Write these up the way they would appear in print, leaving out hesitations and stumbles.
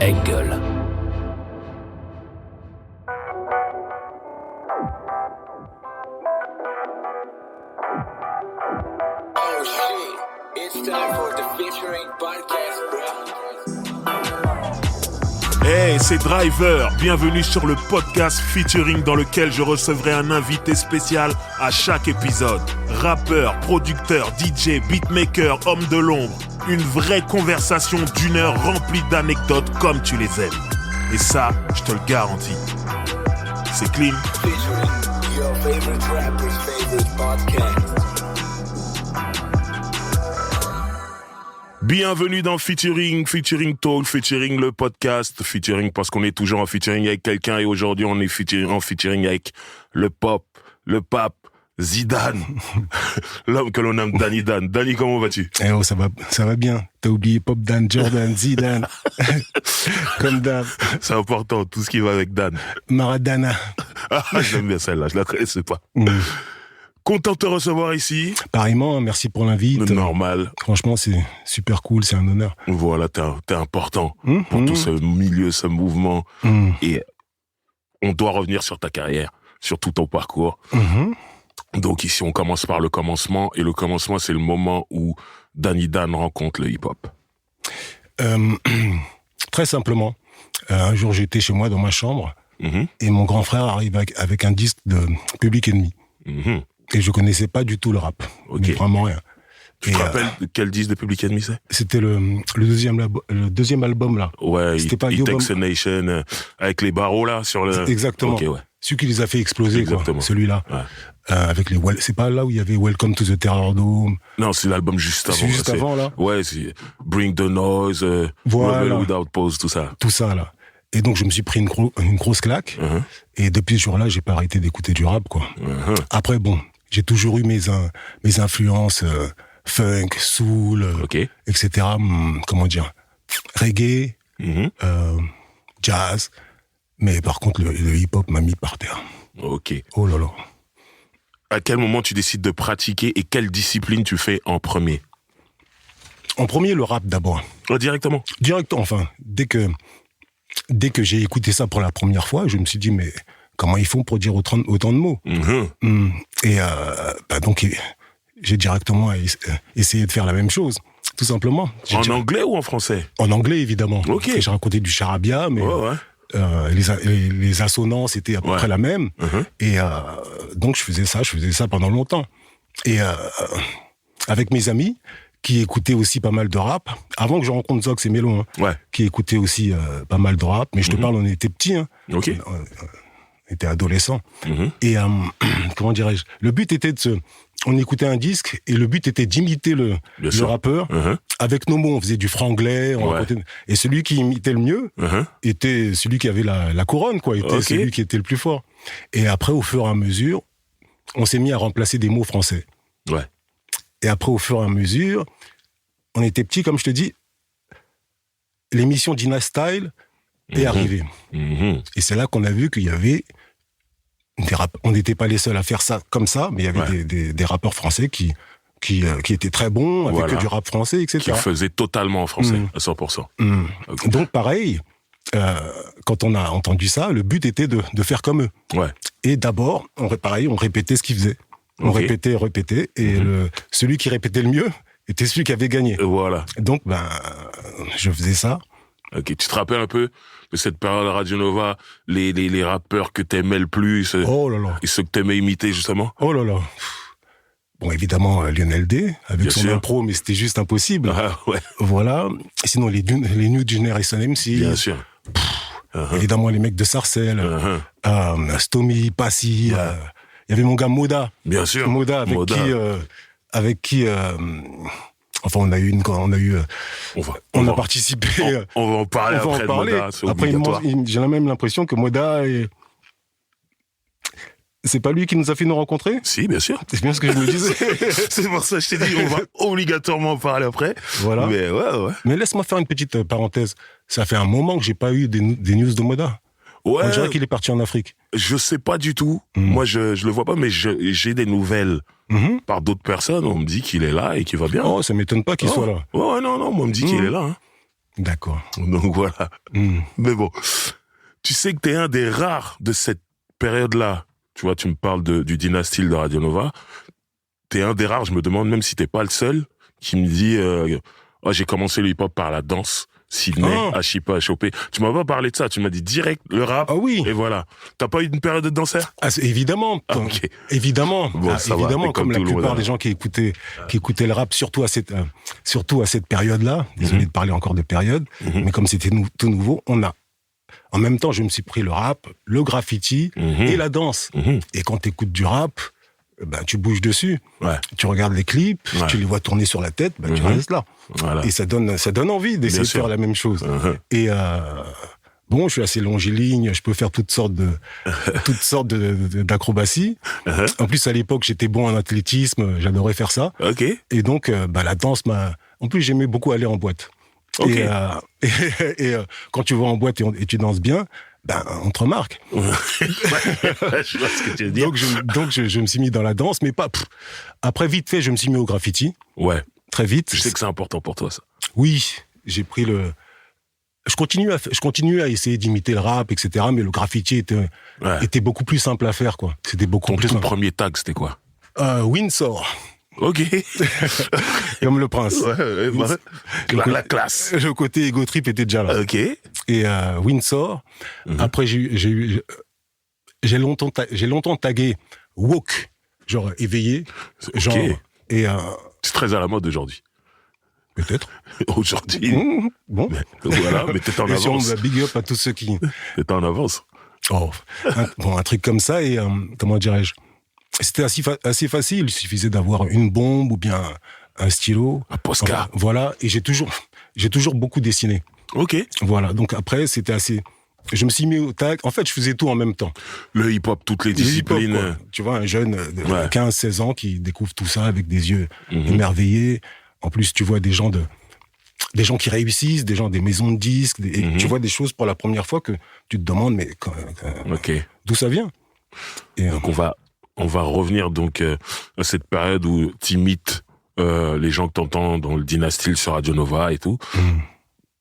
Engel. Oh shit, it's time for the featuring podcast, bro. Hey, c'est Driver, bienvenue sur le podcast featuring dans lequel je recevrai un invité spécial à chaque épisode. Rappeur, producteur, DJ, beatmaker, homme de l'ombre. Une vraie conversation d'1 heure remplie d'anecdotes comme tu les aimes. Et ça, je te le garantis. C'est clean. Featuring your favorite rapper's favorite podcast. Bienvenue dans Featuring Talk, Featuring le podcast, Featuring parce qu'on est toujours en featuring avec quelqu'un et aujourd'hui on est en featuring avec le pape, Zidane, l'homme que l'on nomme Danny Dan. Danny, comment vas-tu? Eh oh, ça va bien. T'as oublié Pop Dan, Jordan, Zidane, comme Dan. C'est important, tout ce qui va avec Dan. Maradona. Ah, j'aime bien celle-là, je la connaissais pas. Content de te recevoir ici. Pareillement, merci pour l'invite. Normal. Franchement, c'est super cool, c'est un honneur. Voilà, t'es important pour tout ce milieu, ce mouvement. Et on doit revenir sur ta carrière, sur tout ton parcours. Donc ici, on commence par le commencement. Et le commencement, c'est le moment où Danny Dan rencontre le hip-hop. Très simplement, un jour, j'étais chez moi dans ma chambre et mon grand frère arrive avec un disque de Public Enemy. Et je connaissais pas du tout le rap. Ok. Vraiment rien. Tu te rappelles de quel disque de Public Enemy c'est? C'était le deuxième album, là. Ouais, C'était pas It Yo Takes a Nation, avec les barreaux, là, sur le... Exactement. Ok, ouais. Celui qui les a fait exploser, Exactement. quoi. Celui-là. Ouais. Avec les c'est pas là où il y avait Welcome to the Terror Dome. Non, c'est l'album juste avant. C'est juste avant, là. Ouais, c'est Bring the Noise, Voilà. Rebel Without Pause, tout ça. Tout ça, là. Et donc, je me suis pris une grosse claque. Et depuis ce jour-là, j'ai pas arrêté d'écouter du rap, quoi. Après, bon, j'ai toujours eu mes influences funk, soul, etc. Comment dire, reggae, jazz. Mais par contre, le hip-hop m'a mis par terre. Ok. Oh là là. À quel moment tu décides de pratiquer et quelle discipline tu fais en premier? En premier, le rap d'abord. Directement? Directement, enfin, dès que j'ai écouté ça pour la première fois, je me suis dit, mais comment ils font pour dire autant de mots? Et donc, j'ai directement essayé de faire la même chose, tout simplement. En anglais ou en français? En anglais, évidemment. Ok. J'ai raconté du charabia, mais les assonances étaient à peu près la même. Et donc, je faisais ça pendant longtemps. Et avec mes amis, qui écoutaient aussi pas mal de rap, avant que je rencontre Zox et Mélo, qui écoutaient aussi pas mal de rap, mais je te parle, on était petits, Ok. On était adolescents. Et comment dirais-je, le but était on écoutait un disque et le but était d'imiter le rappeur avec nos mots. On faisait du franglais, et celui qui imitait le mieux était celui qui avait la couronne, quoi. Était celui qui était le plus fort. Et après, au fur et à mesure, on s'est mis à remplacer des mots français. Ouais. Et après, au fur et à mesure, on était petits, comme je te dis, l'émission Dina Style est arrivée. Et c'est là qu'on a vu qu'il y avait des rappeurs. On n'était pas les seuls à faire ça comme ça, mais il y avait des rappeurs français qui étaient très bons, avec du rap français, etc. Qui faisaient totalement en français, à 100%. Okay. Donc pareil, quand on a entendu ça, le but était de faire comme eux. Ouais. Et d'abord, on répétait ce qu'ils faisaient. On répétait, et celui qui répétait le mieux était celui qui avait gagné. Voilà. Donc, je faisais ça. Ok, tu te rappelles un peu de cette période à Radio Nova, les rappeurs que t'aimais le plus, et ceux que t'aimais imiter, justement? Oh là là. Bon, évidemment, Lionel D, avec son impro, mais c'était juste impossible. Ah, ouais. Voilà. Sinon, les New Generation MC. Bien sûr. Évidemment, les mecs de Sarcelles, Stomy, Passy, il y avait mon gars Moda. Bien sûr. Moda, avec qui enfin, on a participé. On va en parler après de Moda, c'est obligatoire. Après, j'ai même l'impression que Moda c'est pas lui qui nous a fait nous rencontrer? Si, bien sûr. C'est bien ce que je me disais. C'est pour ça que je t'ai dit, on va obligatoirement en parler après. Voilà. Mais ouais. Mais laisse-moi faire une petite parenthèse. Ça fait un moment que j'ai pas eu des news de Moda. Ouais. On dirait qu'il est parti en Afrique. Je sais pas du tout. Moi, je le vois pas, mais j'ai des nouvelles par d'autres personnes. On me dit qu'il est là et qu'il va bien. Oh, ça m'étonne pas qu'il soit là. Ouais, non, moi, on me dit qu'il est là. D'accord. Donc voilà. Mais bon, tu sais que t'es un des rares de cette période-là. Tu vois, tu me parles du Dynastyle de Radio Nova. T'es un des rares, je me demande même si t'es pas le seul, qui me dit j'ai commencé le hip-hop par la danse. Sydney, Achipa, Chopé. Tu m'as pas parlé de ça, tu m'as dit direct le rap. Ah oui. Et voilà. T'as pas eu une période de danseur? Évidemment. Okay. Évidemment. Bon, évidemment, comme la plupart des gens qui écoutaient le rap, surtout à cette période-là. Désolé de parler encore de période, mais comme c'était tout nouveau, en même temps, je me suis pris le rap, le graffiti et la danse. Et quand t'écoutes du rap, tu bouges dessus, tu regardes les clips, tu les vois tourner sur la tête, tu restes là. Voilà. Et ça donne envie d'essayer de faire la même chose. Et je suis assez longiligne, je peux faire toutes sortes d'acrobaties. En plus, à l'époque, j'étais bon en athlétisme, j'adorais faire ça. Okay. Et donc, la danse En plus, j'aimais beaucoup aller en boîte. Okay. Et quand tu vas en boîte et tu danses bien, on te remarque. Je vois ce que tu veux dire. Donc je me suis mis dans la danse, mais pas... Après, vite fait, je me suis mis au graffiti. Ouais. Très vite. Je sais que c'est important pour toi, ça. Oui, j'ai pris je continue à essayer d'imiter le rap, etc., mais le graffiti était beaucoup plus simple à faire, quoi. C'était beaucoup plus simple. Ton premier tag, c'était quoi? Windsor. Ok. Comme le prince. La classe. Le côté ego trip était déjà là. Ok. Et Windsor. Après, j'ai longtemps tagué woke, genre éveillé, genre. Et c'est très à la mode aujourd'hui. Peut-être. Aujourd'hui. Bon. Voilà, mais t'es en avance. Et si on va big up à tous ceux qui. T'es en avance. Un truc comme ça et comment dirais-je. C'était assez facile, il suffisait d'avoir une bombe ou bien un stylo. Un Posca. Voilà, et j'ai toujours beaucoup dessiné. Ok. Voilà, donc après, c'était assez... Je me suis mis au tag. En fait, je faisais tout en même temps. Le hip-hop, toutes les disciplines. Hip-hop, tu vois, un jeune de 15-16 ans qui découvre tout ça avec des yeux émerveillés. En plus, tu vois des gens qui réussissent, des maisons de disques, et tu vois des choses pour la première fois que tu te demandes, mais d'où ça vient? Et, donc on va revenir donc à cette période où t'imites les gens que t'entends dans le Dynastyle sur Radio Nova et tout.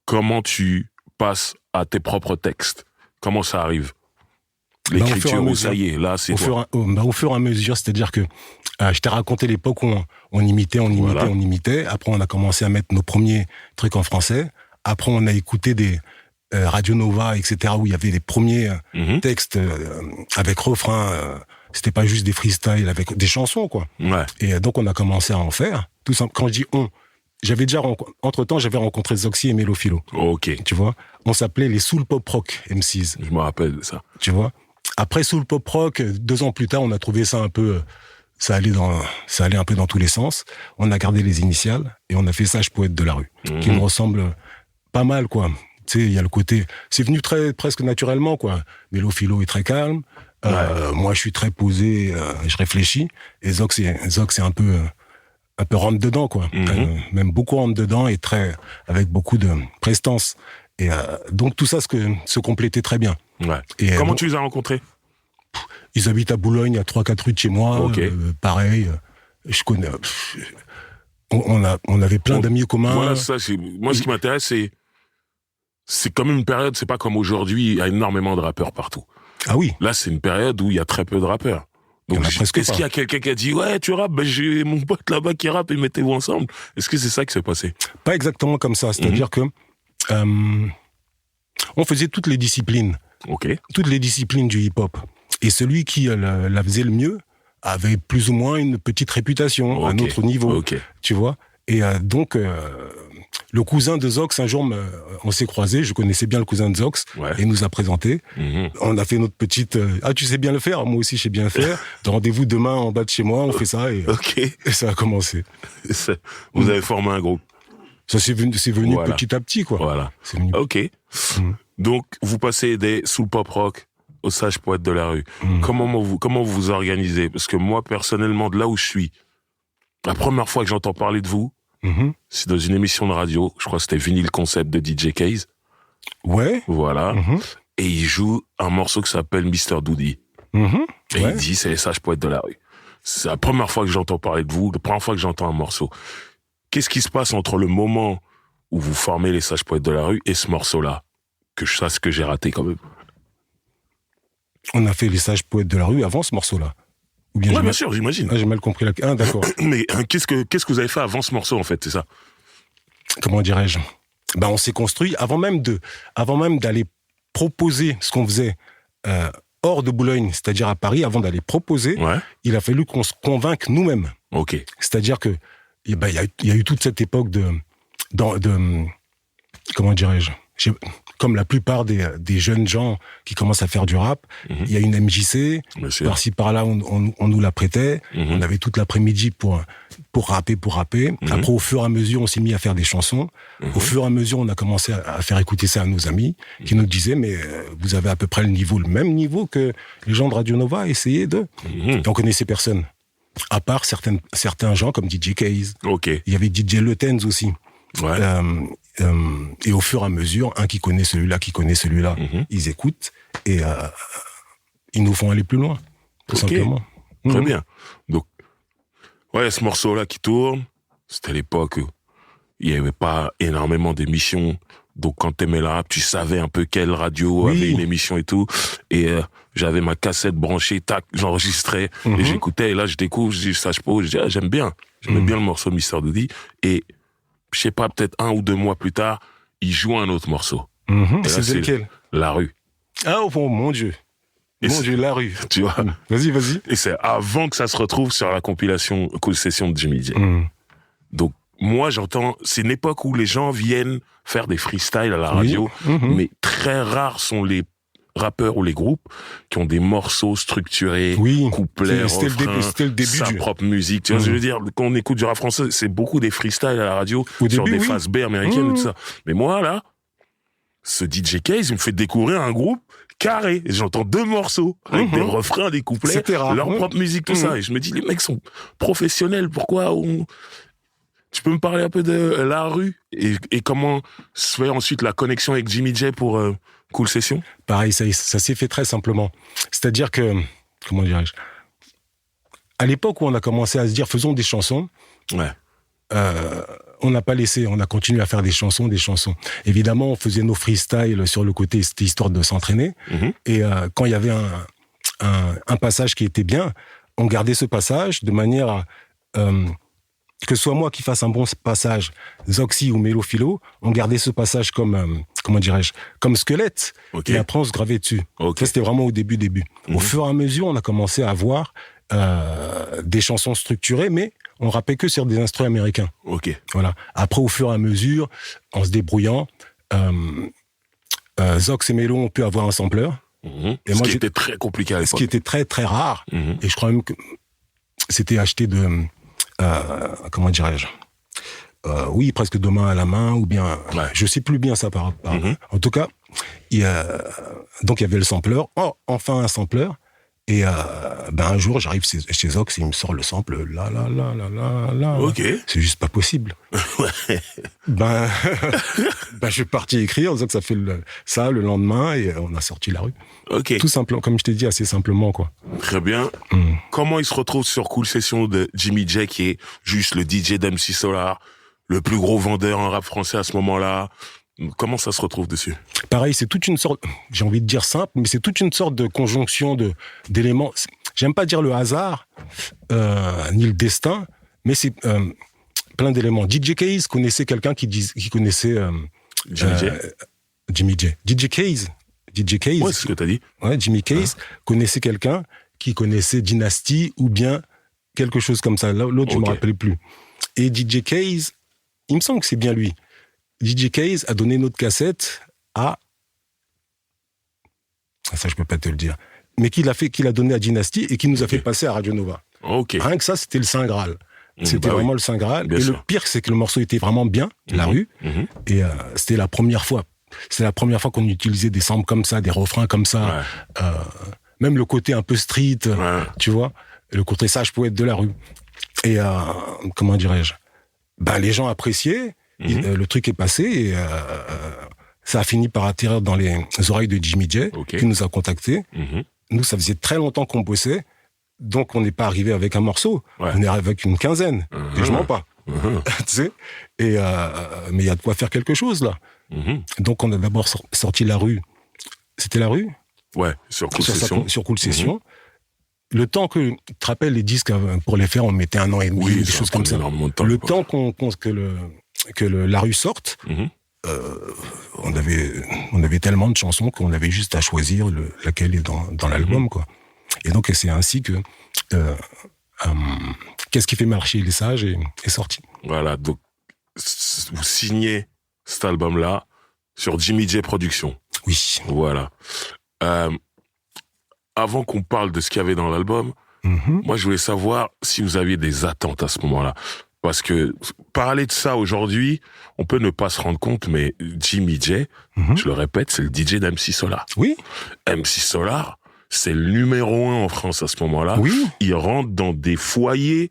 Comment tu passes à tes propres textes? Comment ça arrive? L'écriture, ça y est, là, c'est au fur et à mesure, c'est-à-dire que je t'ai raconté l'époque où on imitait. Après, on a commencé à mettre nos premiers trucs en français. Après, on a écouté des Radio Nova, etc., où il y avait les premiers textes avec refrain. C'était pas juste des freestyles avec des chansons, quoi. Ouais. Et donc, on a commencé à en faire. Tout simple. Quand je dis on, entre-temps, j'avais rencontré Zoxy et Mélophilo. Ok. Tu vois? On s'appelait les Soul Pop Rock MCs. Je me rappelle de ça. Tu vois? Après Soul Pop Rock, 2 ans plus tard, on a trouvé ça un peu... Ça allait un peu dans tous les sens. On a gardé les initiales et on a fait Sage Poète de la rue, qui me ressemble pas mal, quoi. Tu sais, il y a le côté... C'est venu presque naturellement, quoi. Mélophilo est très calme. Moi, je suis très posé, je réfléchis. Et Zox, c'est un peu rentre dedans, quoi. Même beaucoup rentre dedans et avec beaucoup de prestance. Et donc, tout ça se complétait très bien. Ouais. Et comment tu les as rencontrés? Ils habitent à Boulogne, à 3-4 rues de chez moi. Okay. Pareil, je connais... On avait plein d'amis communs. Voilà, ça, moi, ce qui m'intéresse, c'est comme une période, c'est pas comme aujourd'hui, il y a énormément de rappeurs partout. Ah oui. Là, c'est une période où il y a très peu de rappeurs. Donc, est-ce qu'il y a quelqu'un qui a dit, ouais, tu rappes, j'ai mon pote là-bas qui rappe et mettez-vous ensemble? Est-ce que c'est ça qui s'est passé? Pas exactement comme ça. C'est-à-dire que, on faisait toutes les disciplines. Ok. Toutes les disciplines du hip-hop. Et celui qui la faisait le mieux avait plus ou moins une petite réputation, à un autre niveau. Tu vois? Et donc, le cousin de Zox, un jour, on s'est croisés, je connaissais bien le cousin de Zox, et il nous a présenté. On a fait notre petite... tu sais bien le faire? Moi aussi, je sais bien le faire. Rendez-vous demain en bas de chez moi, on fait ça, et ça a commencé. Vous avez formé un groupe? Ça, c'est venu petit à petit, quoi. Voilà. Ok. Donc, vous passez des Soul Pop Rock au Sage Poète de la rue. Comment vous organisez? Parce que moi, personnellement, de là où je suis, la première fois que j'entends parler de vous, c'est dans une émission de radio, je crois que c'était Vinyl Concept de DJ Case. Ouais. Voilà. Et il joue un morceau qui s'appelle Mr. Doody. Et il dit, c'est les Sages Poètes de la rue. C'est la première fois que j'entends parler de vous, la première fois que j'entends un morceau. Qu'est-ce qui se passe entre le moment où vous formez les Sages Poètes de la rue et ce morceau-là, que je sache que j'ai raté quand même. On a fait les Sages Poètes de la rue avant ce morceau-là. Ou bien bien sûr, j'imagine. J'ai mal compris la... Ah, d'accord. Mais qu'est-ce que vous avez fait avant ce morceau, en fait, c'est ça? Comment dirais-je? On s'est construit avant même d'aller proposer ce qu'on faisait hors de Boulogne, c'est-à-dire à Paris, avant d'aller proposer, il a fallu qu'on se convainque nous-mêmes. Ok. C'est-à-dire que il y a eu toute cette époque de comment dirais-je, comme la plupart des jeunes gens qui commencent à faire du rap, il y a une MJC, par-ci par-là on nous la prêtait, on avait toute l'après-midi pour rapper. Après, au fur et à mesure, on s'est mis à faire des chansons. Au fur et à mesure, on a commencé à faire écouter ça à nos amis, qui nous disaient, mais vous avez à peu près le même niveau que les gens de Radio Nova, essayez de... Et on connaissait personne. À part certains gens comme DJ Case. Okay. Il y avait DJ Le Tenz aussi. Ouais. Et au fur et à mesure, un qui connaît celui-là, ils écoutent et ils nous font aller plus loin, tout simplement. Très bien. Donc, ce morceau-là qui tourne, c'était l'époque où il n'y avait pas énormément d'émissions. Donc, quand t'aimais le rap, tu savais un peu quelle radio avait une émission et tout. Et j'avais ma cassette branchée, tac, j'enregistrais et j'écoutais. Et là, je découvre, je dis Sage Poète, je dis j'aime bien. J'aimais bien le morceau Mister Doody. Et je sais pas, peut-être 1 ou 2 mois plus tard, il joue un autre morceau. C'est lequel? La rue. Ah, oh mon Dieu. Mon Dieu, La rue. Tu vois. Vas-y. Et c'est avant que ça se retrouve sur la compilation Cool Session de Jimmy J. Donc, moi, j'entends, c'est une époque où les gens viennent faire des freestyles à la radio, mais très rares sont les rappeurs ou les groupes qui ont des morceaux structurés, couplets, refrains, sa propre musique. Tu vois ce que je veux dire? Quand on écoute du rap français, c'est beaucoup des freestyles à la radio sur des phases B américaines et tout ça. Mais moi, là, ce DJ Case, il me fait découvrir un groupe carré. Et j'entends 2 morceaux avec des refrains, des couplets, leur propre musique, tout ça. Et je me dis, les mecs sont professionnels. Pourquoi Tu peux me parler un peu de La rue et comment se fait ensuite la connexion avec Jimmy J pour Cool Session? Pareil, ça s'est fait très simplement. C'est-à-dire que, comment dirais-je, à l'époque où on a commencé à se dire faisons des chansons, on n'a pas laissé, on a continué à faire des chansons. Évidemment, on faisait nos freestyles sur le côté, c'était histoire de s'entraîner. Et quand il y avait un passage qui était bien, on gardait ce passage de manière à... que ce soit moi qui fasse un bon passage, Zoxy ou Mélophilo, on gardait ce passage comme, comment dirais-je, comme squelette, et après on se gravait dessus. Ça, c'était vraiment au début. Au fur et à mesure, on a commencé à avoir des chansons structurées, mais on rappait que sur des instruments américains. Voilà. Après, au fur et à mesure, en se débrouillant, Zox et Mélo ont pu avoir un sampler. Et ce qui était très compliqué à l'époque. Ce qui était très, très rare. Et je crois même que c'était acheté de... comment dirais-je, presque de main à la main, ou bien, je sais plus bien ça par en tout cas, donc il y avait le sampler, enfin un sampler, et un jour j'arrive chez Zox et il me sort le sample, là, c'est juste pas possible. Je suis parti écrire, Zox a fait ça le lendemain, et on a sorti La rue. Tout simplement, comme je t'ai dit, assez simplement, quoi. Très bien. Comment il se retrouve sur Cool Session de Jimmy J, qui est juste le DJ d'MC Solar, le plus gros vendeur en rap français à ce moment-là? Comment ça se retrouve dessus? Pareil, c'est toute une sorte, j'ai envie de dire simple, mais c'est toute une sorte de conjonction d'éléments. J'aime pas dire le hasard, ni le destin, mais c'est plein d'éléments. DJ Case connaissait quelqu'un qui connaissait Jimmy J. DJ Case. Ouais, c'est ce que t'as dit. Ouais, Jimmy Case connaissait quelqu'un qui connaissait Dynasty ou bien quelque chose comme ça. L'autre, je me rappelle plus. Et DJ Case, il me semble que c'est bien lui. DJ Case a donné notre cassette à... ça, je peux pas te le dire. Mais qu'il a donné à Dynasty et qui nous a fait passer à Radio Nova. Rien que ça, c'était le Saint Graal. C'était vraiment le Saint Graal. Bien sûr. Le pire, c'est que le morceau était vraiment bien, La rue. Et c'était la première fois. C'est la première fois qu'on utilisait des samples comme ça, des refrains comme ça. Même le côté un peu street, tu vois. Le côté Sage Poète de la rue. Et comment dirais-je, les gens appréciaient. Le truc est passé et ça a fini par atterrir dans les oreilles de Jimmy J, qui nous a contactés. Nous, ça faisait très longtemps qu'on bossait, donc on n'est pas arrivé avec un morceau. On est arrivé avec une quinzaine. Et je mens pas. Tu sais. Et mais il y a de quoi faire quelque chose là. Donc on a d'abord sorti La Rue. C'était La Rue? Ouais, sur Cool Session. Sur Cool Session. Le temps que, tu te rappelles, les disques, pour les faire, on mettait 1 an et demi, des choses comme ça. Le temps que La Rue sorte, on avait tellement de chansons qu'on avait juste à choisir laquelle est dans l'album, quoi. Et donc, c'est ainsi que Qu'est-ce qui fait marcher les sages est sorti. Voilà, donc vous signez cet album-là sur Jimmy J Productions. Oui. Voilà. Avant qu'on parle de ce qu'il y avait dans l'album, moi je voulais savoir si vous aviez des attentes à ce moment-là. Parce que parler de ça aujourd'hui, on peut ne pas se rendre compte, mais Jimmy J, je le répète, c'est le DJ d'MC Solar. Oui. MC Solar, c'est le numéro 1 en France à ce moment-là. Oui. Il rentre dans des foyers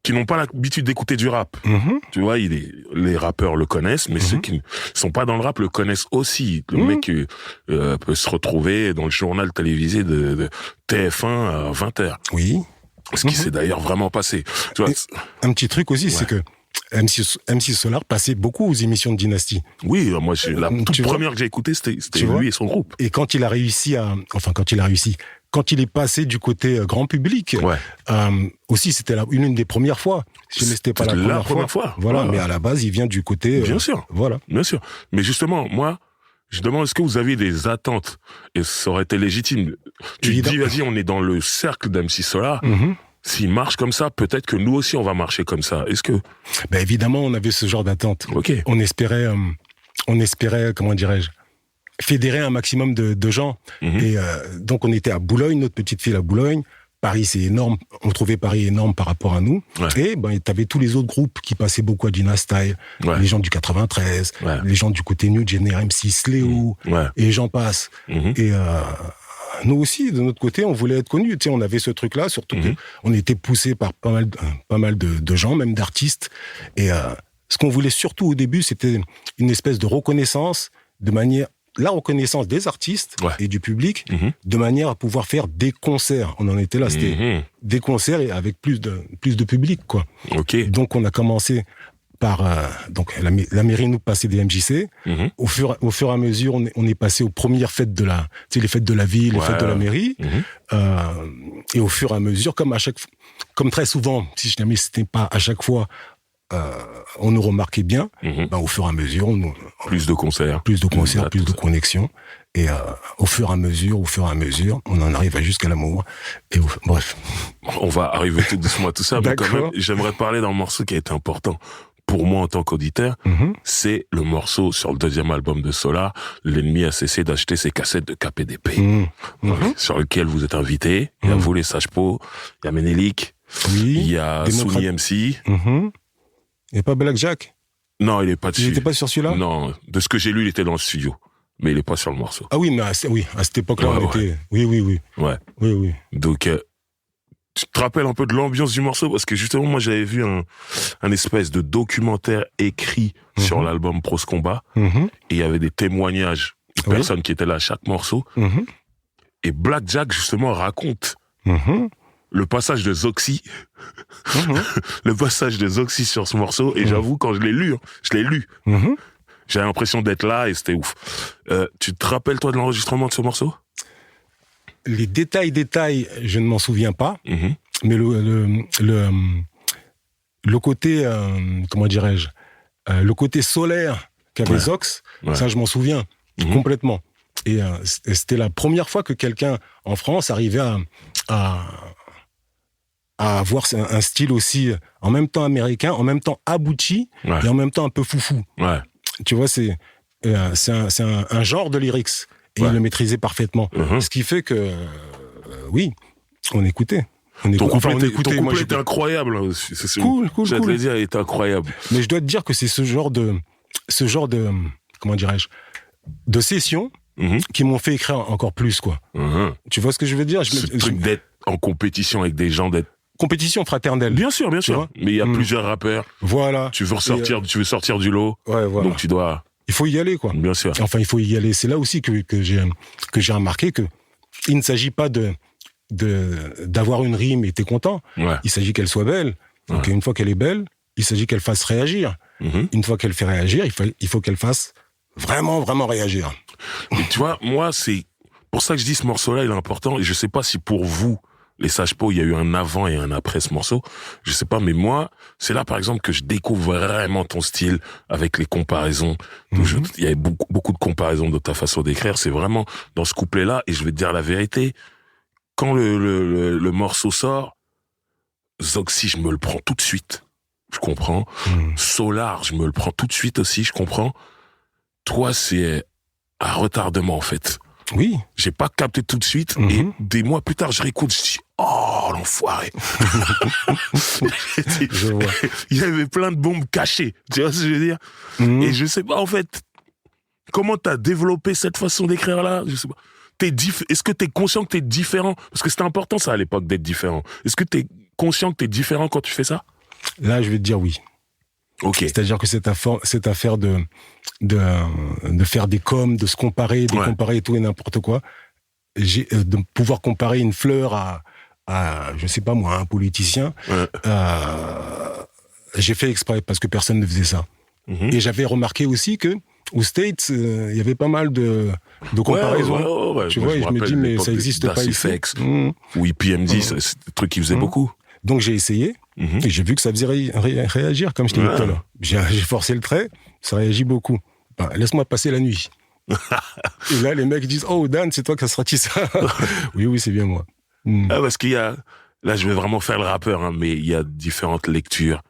qui n'ont pas l'habitude d'écouter du rap. Tu vois, les rappeurs le connaissent, mais ceux qui ne sont pas dans le rap le connaissent aussi. Le mec peut se retrouver dans le journal télévisé de TF1 à 20h. Oui. Ce qui s'est d'ailleurs vraiment passé. Tu vois, un petit truc aussi, c'est que MC Solar passait beaucoup aux émissions de Dynasty. Oui, moi, la toute première que j'ai écoutée, c'était lui et son groupe. Et quand il a réussi quand il est passé du côté grand public, aussi c'était une des premières fois. C'était pas la première fois. Voilà, mais à la base, il vient du côté. Bien sûr. Voilà. Bien sûr. Mais justement, moi, je demande, est-ce que vous aviez des attentes? Et ça aurait été légitime. Tu te dis, vas-y, on est dans le cercle d'MC Solar. S'il marche comme ça, peut-être que nous aussi, on va marcher comme ça. Est-ce que... Ben évidemment, on avait ce genre d'attente. Okay. On espérait, comment dirais-je, fédérer un maximum de gens. Et donc, on était à Boulogne, notre petite ville à Boulogne. Paris, c'est énorme. On trouvait Paris énorme par rapport à nous. Et t'avais tous les autres groupes qui passaient beaucoup à Dynasty. Les gens du 93, les gens du côté New Gen, M6, Léo, et j'en passe. Et nous aussi, de notre côté, on voulait être connus. Tu sais, on avait ce truc-là, surtout qu'on était poussé par pas mal de gens, même d'artistes. Et ce qu'on voulait surtout au début, c'était une espèce de reconnaissance, la reconnaissance des artistes et du public, de manière à pouvoir faire des concerts. On en était là, c'était des concerts et avec plus de public, quoi. Okay. Donc on a commencé par donc la mairie nous passait des MJC. Au fur et à mesure, on est passé aux premières fêtes les fêtes de la ville, les fêtes de la mairie. Et au fur et à mesure, comme très souvent, si jamais c'était pas à chaque fois, on nous remarquait bien. Au fur et à mesure, plus de concerts, plus de connexions. Et au fur et à mesure, on en arrive jusqu'à l'amour. Et bref. On va arriver tout doucement à tout ça, mais quand même, j'aimerais parler d'un morceau qui a été important pour moi en tant qu'auditeur. C'est le morceau sur le deuxième album de Solar, L'ennemi a cessé d'acheter ses cassettes de KPDP, sur lequel vous êtes invité. Il y a vous, les Sages-Peaux, il y a Ménélique, il y a Souni MC. Il n'y a pas Black Jack? Non, il est pas dessus. Il n'était pas sur celui-là? Non, de ce que j'ai lu, il était dans le studio. Mais il est pas sur le morceau. Ah oui, mais à cette époque-là, on était... Oui. Ouais. Oui. Donc, tu te rappelles un peu de l'ambiance du morceau? Parce que justement, moi, j'avais vu un espèce de documentaire écrit sur l'album Pros Combat. Et il y avait des témoignages de personnes qui étaient là à chaque morceau. Et Black Jack, justement, raconte le passage de Zoxy. Le passage de Zoxy sur ce morceau. Et j'avoue, quand je l'ai lu, j'avais l'impression d'être là et c'était ouf. Tu te rappelles, toi, de l'enregistrement de ce morceau? Les détails, je ne m'en souviens pas. Mais le côté, comment dirais-je, le côté solaire qu'avait Zox, ça, je m'en souviens complètement. Et c'était la première fois que quelqu'un en France arrivait à avoir un style aussi, en même temps américain, en même temps abouti, et en même temps un peu foufou. Tu vois, c'est un genre de lyrics. Et il le maîtrisait parfaitement. Ce qui fait que, oui, on écoutait. Ton couplet était incroyable. Cool. J'allais te dire, il était incroyable. Mais je dois te dire que c'est ce genre de, comment dirais-je, de sessions qui m'ont fait écrire encore plus, quoi. Tu vois ce que je veux dire? Ce truc d'être en compétition avec des gens, compétition fraternelle. Bien sûr. Mais il y a plusieurs rappeurs. Voilà. Tu veux sortir du lot. Voilà. Donc tu dois... Il faut y aller, quoi. Bien sûr. Enfin, il faut y aller. C'est là aussi que j'ai remarqué que il ne s'agit pas d'avoir une rime et t'es content. Il s'agit qu'elle soit belle. Donc une fois qu'elle est belle, il s'agit qu'elle fasse réagir. Une fois qu'elle fait réagir, il faut qu'elle fasse vraiment, vraiment réagir. Et tu vois, moi, c'est pour ça que je dis ce morceau-là, il est important. Et je sais pas si pour vous, les Sages Pots, il y a eu un avant et un après ce morceau. Je sais pas, mais moi, c'est là, par exemple, que je découvre vraiment ton style avec les comparaisons. Il y avait beaucoup de comparaisons de ta façon d'écrire. C'est vraiment dans ce couplet-là. Et je vais te dire la vérité. Quand le morceau sort, Zoxy, je me le prends tout de suite. Je comprends. Solar, je me le prends tout de suite aussi. Je comprends. Toi, c'est un retardement, en fait. Oui. J'ai pas capté tout de suite, et des mois plus tard, je réécoute, je dis, oh, l'enfoiré. Je vois. Il y avait plein de bombes cachées. Tu vois ce que je veux dire? Et je sais pas, en fait, comment t'as développé cette façon d'écrire-là? Je sais pas. Est-ce que t'es conscient que t'es différent? Parce que c'était important, ça, à l'époque, d'être différent. Est-ce que t'es conscient que t'es différent quand tu fais ça? Là, je vais te dire oui. Ok. C'est-à-dire que cette affaire de faire des coms, de se comparer, de comparer tout et n'importe quoi, de pouvoir comparer une fleur à je sais pas moi, un politicien, j'ai fait exprès parce que personne ne faisait ça. Et j'avais remarqué aussi que aux States, il y avait pas mal de comparaisons. Tu vois, et je me dis, mais ça existe pas ici. Ou IPMD, c'est des trucs qui faisaient beaucoup. Donc j'ai essayé, et j'ai vu que ça faisait réagir, comme je t'ai dit tout à l'heure. J'ai forcé le trait, ça réagit beaucoup. Ben, laisse-moi passer la nuit. Et là, les mecs disent, oh Dan, c'est toi qui as sorti ça. Oui, c'est bien moi. Parce qu'il y a, là je vais vraiment faire le rappeur, hein, mais il y a différentes lectures.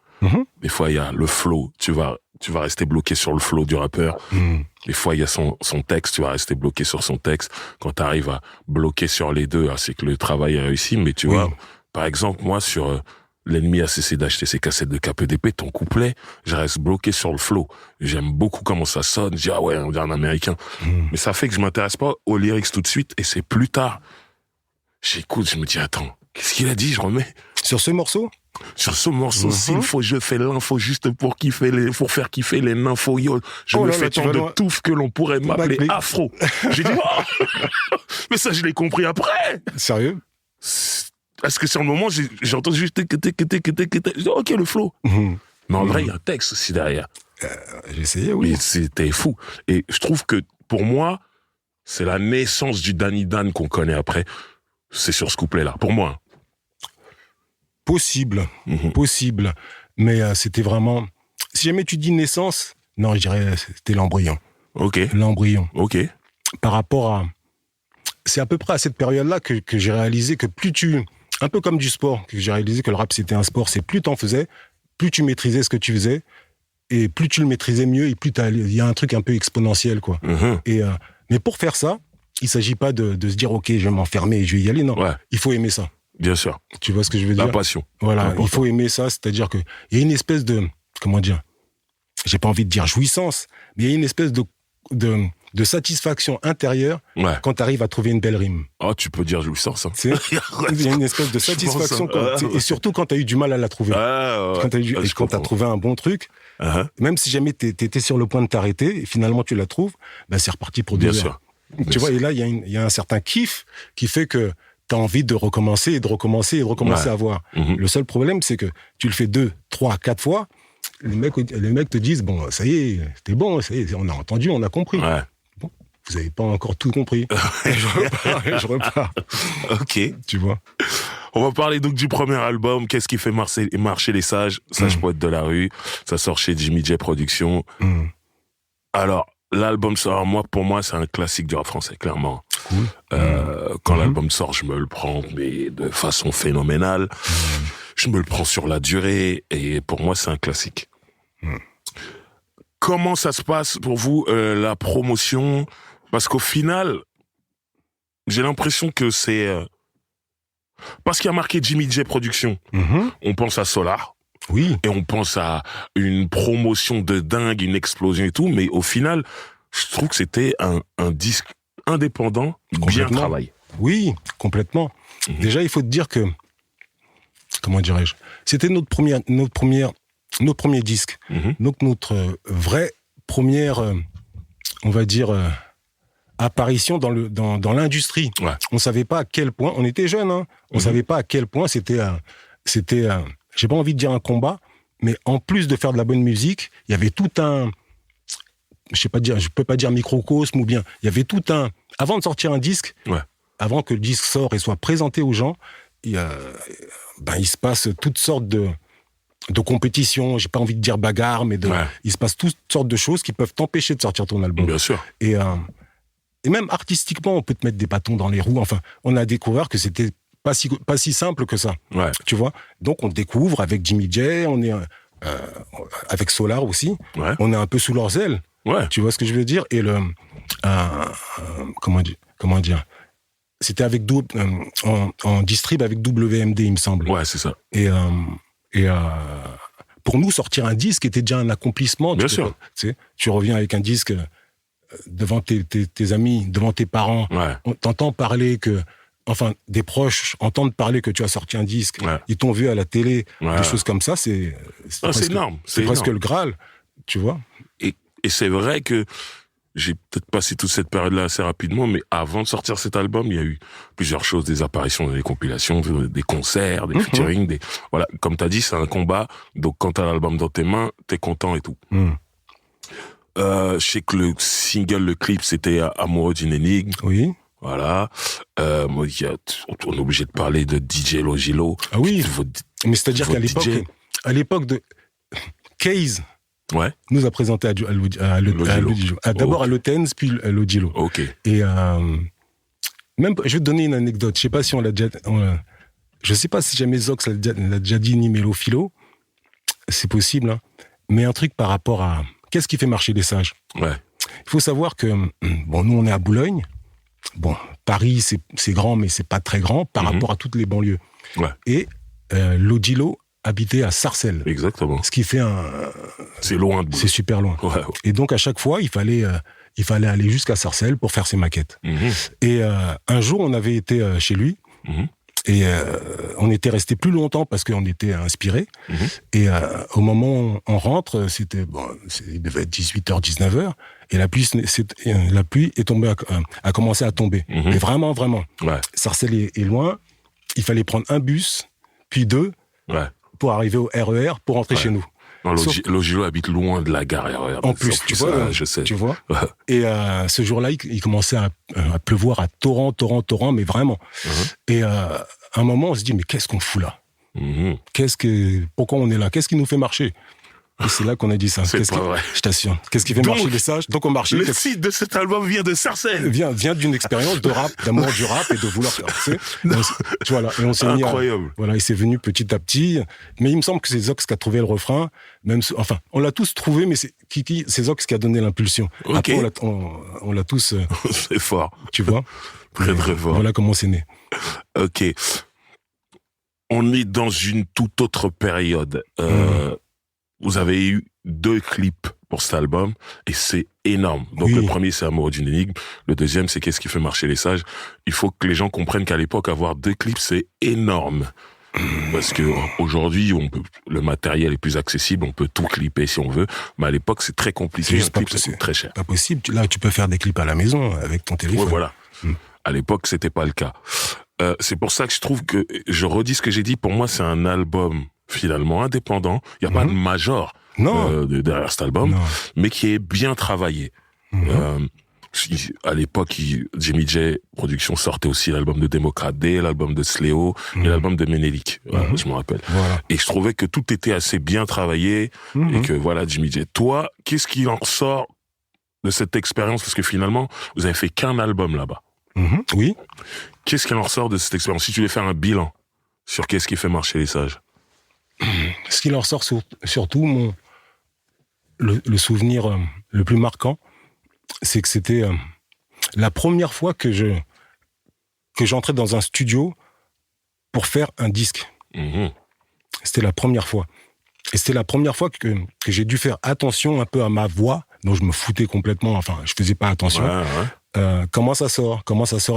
Des fois il y a le flow, tu vas rester bloqué sur le flow du rappeur. Des fois il y a son texte, tu vas rester bloqué sur son texte. Quand tu arrives à bloquer sur les deux, c'est que le travail est réussi. Mais tu vois, par exemple, moi sur L'ennemi a cessé d'acheter ses cassettes de KPDP, ton couplet, je reste bloqué sur le flow. J'aime beaucoup comment ça sonne, je dis ah ouais, on dirait un américain. Mais ça fait que je m'intéresse pas aux lyrics tout de suite, et c'est plus tard. J'écoute, je me dis attends, qu'est-ce qu'il a dit, je remets. Sur ce morceau? Sur ce morceau, s'il faut, je fais l'info juste pour faire kiffer les nymphos. Je me fais tant de touffe que l'on pourrait m'appeler afro. J'ai dit, oh mais ça, je l'ai compris après. Sérieux? Parce que sur le moment, j'ai entendu juste je dis, ok, le flow. Mais en vrai, il y a un texte aussi derrière. J'ai essayé, oui. Mais c'était fou. Et je trouve que, pour moi, c'est la naissance du Danny Dan qu'on connaît après. C'est sur ce couplet-là, pour moi. Possible. Mais c'était vraiment... Si jamais tu dis naissance, non, je dirais c'était l'embryon. Ok. L'embryon. Ok. Par rapport à... C'est à peu près à cette période-là que j'ai réalisé que plus tu... Un peu comme du sport, que j'ai réalisé que le rap c'était un sport, c'est plus t'en faisais, plus tu maîtrisais ce que tu faisais, et plus tu le maîtrisais mieux, et plus il y a un truc un peu exponentiel, quoi. Et, mais pour faire ça, il s'agit pas de se dire, ok, je vais m'enfermer et je vais y aller, non. Ouais. Il faut aimer ça. Bien sûr. Tu vois ce que je veux dire? La passion. Voilà, il faut aimer ça, c'est-à-dire que il y a une espèce de, comment dire, j'ai pas envie de dire jouissance, mais il y a une espèce de satisfaction intérieure quand tu arrives à trouver une belle rime. Oh, tu peux dire jouissance. Hein. Il y a une espèce de satisfaction, et surtout quand tu as eu du mal à la trouver. Quand tu as trouvé un bon truc, même si jamais tu étais sur le point de t'arrêter, et finalement tu la trouves, ben c'est reparti pour 2 heures. Bien sûr. Tu vois, et là, il y a un certain kiff qui fait que tu as envie de recommencer et de recommencer à voir. Le seul problème, c'est que tu le fais 2, 3, 4 fois, les mecs te disent, bon, ça y est, t'es bon, ça y est, on a entendu, on a compris. Ouais. Bon, vous avez pas encore tout compris. je repars. Ok. Tu vois. On va parler donc du premier album, Qu'est-ce qui fait marcher les sages, Sage Poète de la rue. Ça sort chez Jimmy J Productions. Alors, l'album sort, pour moi, c'est un classique du rap français, clairement. Cool. Quand l'album sort, je me le prends, mais de façon phénoménale. Je me le prends sur la durée, et pour moi, c'est un classique. Comment ça se passe pour vous, la promotion? Parce qu'au final, j'ai l'impression que c'est... parce qu'il y a marqué Jimmy J Productions, on pense à Solar. Oui. Et on pense à une promotion de dingue, une explosion et tout, mais au final, je trouve que c'était un disque indépendant, bien travaillé. Oui, complètement. Déjà, il faut te dire que, comment dirais-je, c'était notre premier disque. Donc notre vraie première, on va dire, apparition dans l'industrie. Ouais. On savait pas à quel point, on était jeunes, hein, on savait pas à quel point c'était j'ai pas envie de dire un combat, Mais en plus de faire de la bonne musique, il y avait tout un... Je peux pas dire microcosme ou bien... Il y avait tout un... Avant de sortir un disque, avant que le disque sorte et soit présenté aux gens, il se passe toutes sortes de compétitions. J'ai pas envie de dire bagarre, mais il se passe toutes sortes de choses qui peuvent t'empêcher de sortir ton album. Bien sûr. Et même artistiquement, on peut te mettre des bâtons dans les roues. Enfin, on a découvert que c'était pas si simple que ça. Ouais. Tu vois ? Donc, on découvre avec Jimmy J, on est avec Solar aussi. Ouais. On est un peu sous leurs ailes. Ouais. Tu vois ce que je veux dire ? Et comment dire ? C'était avec en distrib avec WMD, il me semble. Ouais, c'est ça. Et pour nous, sortir un disque était déjà un accomplissement. Bien sûr. Tu reviens avec un disque devant tes amis, devant tes parents. Ouais. On t'entend parler des proches entendent parler que tu as sorti un disque. Ouais. Ils t'ont vu à la télé, des choses comme ça. C'est énorme. C'est presque le Graal, tu vois. Et c'est vrai que j'ai peut-être passé toute cette période-là assez rapidement, mais avant de sortir cet album, il y a eu plusieurs choses, des apparitions dans les compilations, des concerts, des featuring, voilà. Comme t'as dit, c'est un combat. Donc, quand t'as l'album dans tes mains, t'es content et tout. Je sais que le single, le clip, c'était Amoureux d'une énigme. Oui. Voilà. On est obligé de parler de DJ Logilo. Ah oui. Mais c'est-à-dire qu'à l'époque de Case, nous a présenté à Logilo. D'abord à Lotens, puis à Logilo. Ok. Et même, je vais te donner une anecdote. Je sais pas si on l'a déjà. Je sais pas si jamais Zox l'a déjà dit ni Mélo Philo. C'est possible, hein. Mais un truc par rapport à qu'est-ce qui fait marcher les sages. Ouais. Il faut savoir que nous on est à Boulogne. Bon, Paris c'est grand, mais c'est pas très grand par rapport à toutes les banlieues. Ouais. Et Logilo habitait à Sarcelles. Exactement. Ce qui fait c'est loin de Boulogne. C'est super loin. Ouais. Et donc, à chaque fois, il fallait aller jusqu'à Sarcelles pour faire ses maquettes. Et un jour, on avait été chez lui. Et on était resté plus longtemps parce qu'on était inspirés. Et au moment où on rentre, il devait être 18h, 19h. Et la pluie est tombée, a commencé à tomber. Mais vraiment, vraiment. Ouais. Sarcelles est loin. Il fallait prendre un bus, puis deux, pour arriver au RER, pour rentrer chez nous. Non, Logilo habite loin de la gare RER. En plus, tu vois, je sais. Tu vois. Et ce jour-là, il commençait à pleuvoir à torrent, mais vraiment. Et à un moment, on se dit, mais qu'est-ce qu'on fout là ? Pourquoi on est là ? Qu'est-ce qui nous fait marcher ? Et c'est là qu'on a dit ça. C'est pas vrai. Je t'assure. Qu'est-ce qui fait marcher les sages ? Donc on marchait. Le titre de cet album vient de Sarcelles. Vient d'une expérience de rap, d'amour du rap et de vouloir faire. Tu vois là. Et on s'est mis. Incroyable. Voilà, il s'est venu petit à petit. Mais il me semble que c'est Zox qui a trouvé le refrain. On l'a tous trouvé, mais c'est Zox qui a donné l'impulsion. Okay. Après, on l'a tous. C'est fort. Tu vois. Très très fort. Voilà comment c'est né. Ok. On est dans une toute autre période. Vous avez eu 2 clips pour cet album et c'est énorme. Donc le premier, c'est Amoureux d'une énigme. Le deuxième, c'est Qu'est-ce qui fait marcher les sages. Il faut que les gens comprennent qu'à l'époque, avoir 2 clips, c'est énorme. Parce que aujourd'hui, le matériel est plus accessible, on peut tout clipper si on veut. Mais à l'époque, c'est très compliqué. C'est très cher. Pas possible. Là, tu peux faire des clips à la maison avec ton téléphone. Ouais, voilà. À l'époque, c'était pas le cas. C'est pour ça que je trouve que, je redis ce que j'ai dit, pour moi, c'est un album finalement indépendant. Il n'y a pas de major derrière cet album, mais qui est bien travaillé. À l'époque, Jimmy J Production sortait aussi l'album de Démocrate D, l'album de Sléo et l'album de Ménélique, je me rappelle. Voilà. Et je trouvais que tout était assez bien travaillé et que voilà, Jimmy J. Toi, qu'est-ce qui en ressort de cette expérience ? Parce que finalement, vous avez fait qu'un album là-bas. Oui. Qu'est-ce qui en ressort de cette expérience ? Si tu devais faire un bilan sur qu'est-ce qui fait marcher les sages ? Ce qui en ressort surtout, le souvenir le plus marquant, c'est que c'était la première fois que j'entrais dans un studio pour faire un disque. C'était la première fois. Et c'était la première fois que j'ai dû faire attention un peu à ma voix, dont je me foutais complètement, enfin, je faisais pas attention. Comment ça sort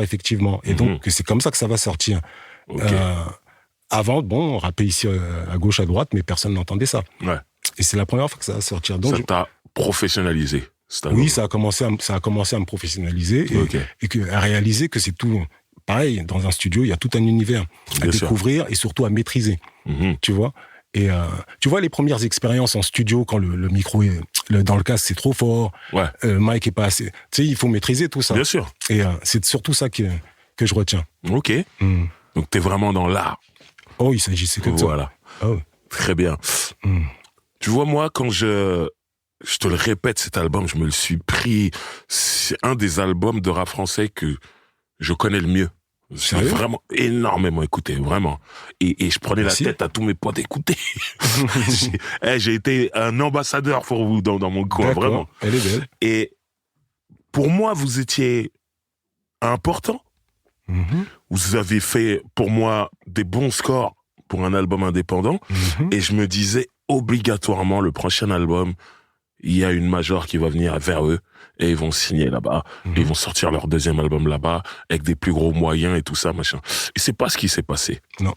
effectivement. Et donc, c'est comme ça que ça va sortir. Okay. Avant, on rappait ici à gauche, à droite, mais personne n'entendait ça. Ouais. Et c'est la première fois que ça va sortir. Donc, ça t'a professionnalisé. Oui, ça a commencé à me professionnaliser et à réaliser que c'est tout. Pareil, dans un studio, il y a tout un univers à découvrir et surtout à maîtriser. Tu vois. Et tu vois les premières expériences en studio quand le micro est dans le casque c'est trop fort, le mic est pas assez. Tu sais, il faut maîtriser tout ça. Bien sûr. Et c'est surtout ça que je retiens. Ok. Donc t'es vraiment dans l'art. Oh, il s'agissait que de ça. Voilà. Oh. Très bien. Tu vois, moi, quand je te le répète, cet album, je me le suis pris. C'est un des albums de rap français que je connais le mieux. J'ai vraiment énormément écouté, vraiment. Et je prenais la tête à tous mes potes d'écouter. J'ai été un ambassadeur pour vous dans mon coin, d'accord. vraiment. Elle est belle. Et pour moi, vous étiez important. Vous avez fait, pour moi, des bons scores pour un album indépendant. Et je me disais, obligatoirement, le prochain album, il y a une major qui va venir vers eux et ils vont signer là-bas. Et ils vont sortir leur deuxième album là-bas avec des plus gros moyens et tout ça, machin. Et c'est pas ce qui s'est passé. Non.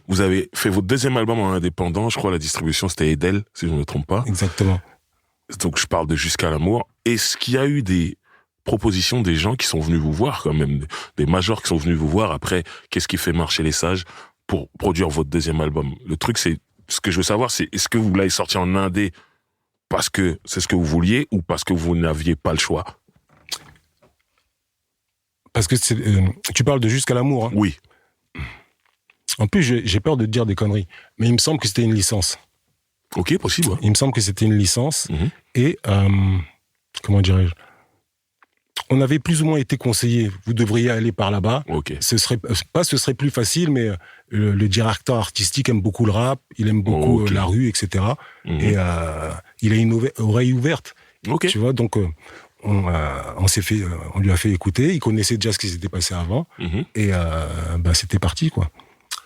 Vous avez fait votre deuxième album en indépendant. Je crois la distribution, c'était Edel, si je ne me trompe pas. Exactement. Donc, je parle de Jusqu'à l'amour. Est-ce qu'il y a eu des propositions des gens qui sont venus vous voir quand même, des majors qui sont venus vous voir après Qu'est-ce qui fait marcher les sages pour produire votre deuxième album? Le truc, c'est, ce que je veux savoir, c'est est-ce que vous l'avez sorti en indé parce que c'est ce que vous vouliez ou parce que vous n'aviez pas le choix? Parce que tu parles de Jusqu'à l'amour. Hein. Oui. En plus, j'ai peur de te dire des conneries, mais il me semble que c'était une licence. Ok, possible. Ouais. Il me semble que c'était une licence et comment dirais-je, on avait plus ou moins été conseillé. Vous devriez aller par là-bas. Ok. Ce serait plus facile, mais le directeur artistique aime beaucoup le rap, il aime beaucoup la rue, etc. Et il a une oreille ouverte. Ok. Tu vois, donc on lui a fait écouter. Il connaissait déjà ce qui s'était passé avant, et c'était parti, quoi.